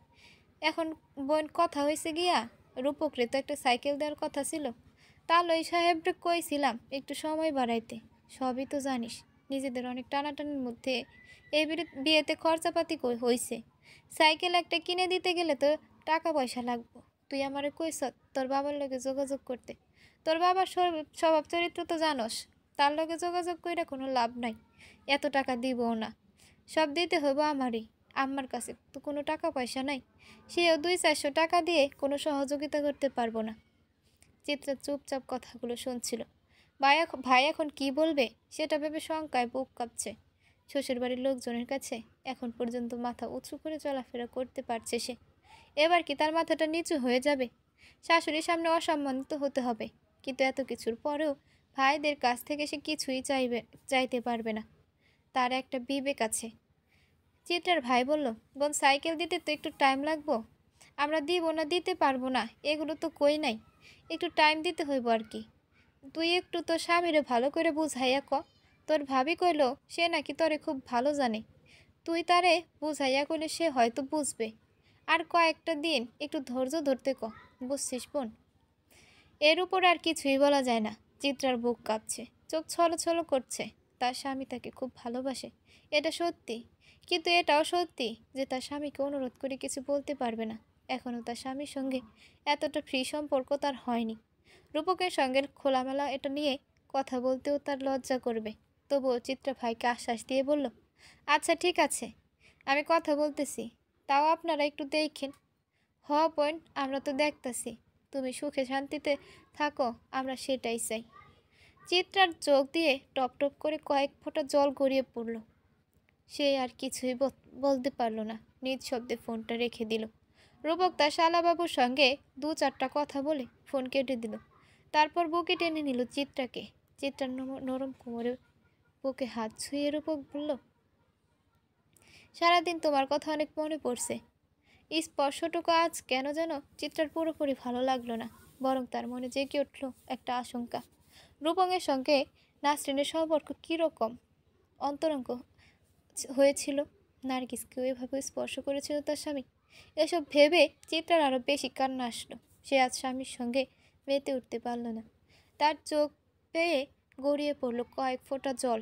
এখন বোন, কথা হয়েছে গিয়া, রূপকরে তো একটা সাইকেল দেওয়ার কথা ছিল। তালই সাহেবরে কইছিলাম একটু সময় বাড়াইতে। সবই তো জানিস, নিজেদের অনেক টানাটানির মধ্যে এই বিয়েতে খরচাপাতি হয়েছে। সাইকেল একটা কিনে দিতে গেলে তো টাকা পয়সা লাগবো। তুই আমারে কইস তোর বাবার লগে যোগাযোগ করতে। তোর বাবার স্বভাব চরিত্র তো জানোস, তার লগে যোগাযোগ কইরা কোনো লাভ নাই। এত টাকা দিবও না। সব দিতে হইব আমারই। আম্মার কাছে তো কোনো টাকা পয়সা নাই। সেও 200-400 টাকা দিয়ে কোনো সহযোগিতা করতে পারবো না। চিত্রা চুপচাপ কথাগুলো শুনছিল। ভাই এখন কি বলবে সেটা ভেবে শঙ্কায় বুক কাঁপছে। শ্বশুরবাড়ির লোকজনের কাছে এখন পর্যন্ত মাথা উঁচু করে চলাফেরা করতে পারছে সে। এবার কি তার মাথাটা নিচু হয়ে যাবে? শাশুড়ির সামনে অসম্মানিত হতে হবে। কিন্তু এত কিছুর পরেও ভাইদের কাছ থেকে সে কিছুই চাইতে পারবে না। তার একটা বিবেক আছে। চিত্রার ভাই বলল, বোন সাইকেল দিতে তো একটু টাইম লাগবো। আমরা দিব না, দিতে পারবো না এগুলো তো কই নাই। একটু টাইম দিতে হইব আর কি। তুই একটু তোর স্বামীরে ভালো করে বুঝাইয়া ক। তোর ভাবি কইল সে নাকি তোরে খুব ভালো জানে। তুই তারে বুঝাইয়া কইলে সে হয়তো বুঝবে। আর কয়েকটা দিন একটু ধৈর্য ধরতে ক। বুঝছিস বোন? এর উপর আর কিছুই বলা যায় না। চিত্রার বুক কাঁপছে, চোখ ছলছল করছে। তার স্বামী তাকে খুব ভালোবাসে, এটা সত্যি। কিন্তু এটাও সত্যি যে তার স্বামীকে অনুরোধ করে কিছু বলতে পারবে না। এখনও তার স্বামীর সঙ্গে এতটা ফ্রি সম্পর্ক তার হয়নি। রূপকের সঙ্গে খোলামেলা এটা নিয়ে কথা বলতেও তার লজ্জা করবে। তবুও চিত্রা ভাইকে আশ্বাস দিয়ে বলল, আচ্ছা ঠিক আছে, আমি কথা বলতেছি। তাও আপনারা একটু দেখেন। হ বোন, আমরা তো দেখতাছি তুমি সুখে শান্তিতে থাকো, আমরা সেটাই চাই। চিত্রার চোখ দিয়ে টপ টপ করে কয়েক ফোঁটা জল গড়িয়ে পড়ল। সে আর কিছুই বলতে পারল না, নিজ শব্দে ফোনটা রেখে দিল। রূপক তার শালাবাবুর সঙ্গে 2-4টা কথা বলে ফোন কেটে দিল। তারপর বুকে টেনে নিল চিত্রাকে। চিত্রার নরম কোমরে বুকে হাত ছুঁয়ে রূপক বলল, সারাদিন তোমার কথা অনেক মনে পড়ছে। এই স্পর্শটুকু আজ কেন যেন চিত্রার পুরোপুরি ভালো লাগলো না, বরং তার মনে জেগে উঠল একটা আশঙ্কা। রূপকের সঙ্গে নাসরিনের সম্পর্ক কীরকম অন্তরঙ্গ হয়েছিল? নার্গিসকেও এভাবে স্পর্শ করেছিল তার স্বামী? এসব ভেবে চিত্রার আরও বেশি কান্না আসলো। সে আজ স্বামীর সঙ্গে মেতে উঠতে পারল না। তার চোখ পেয়ে গড়িয়ে পড়ল কয়েক ফোঁটা জল।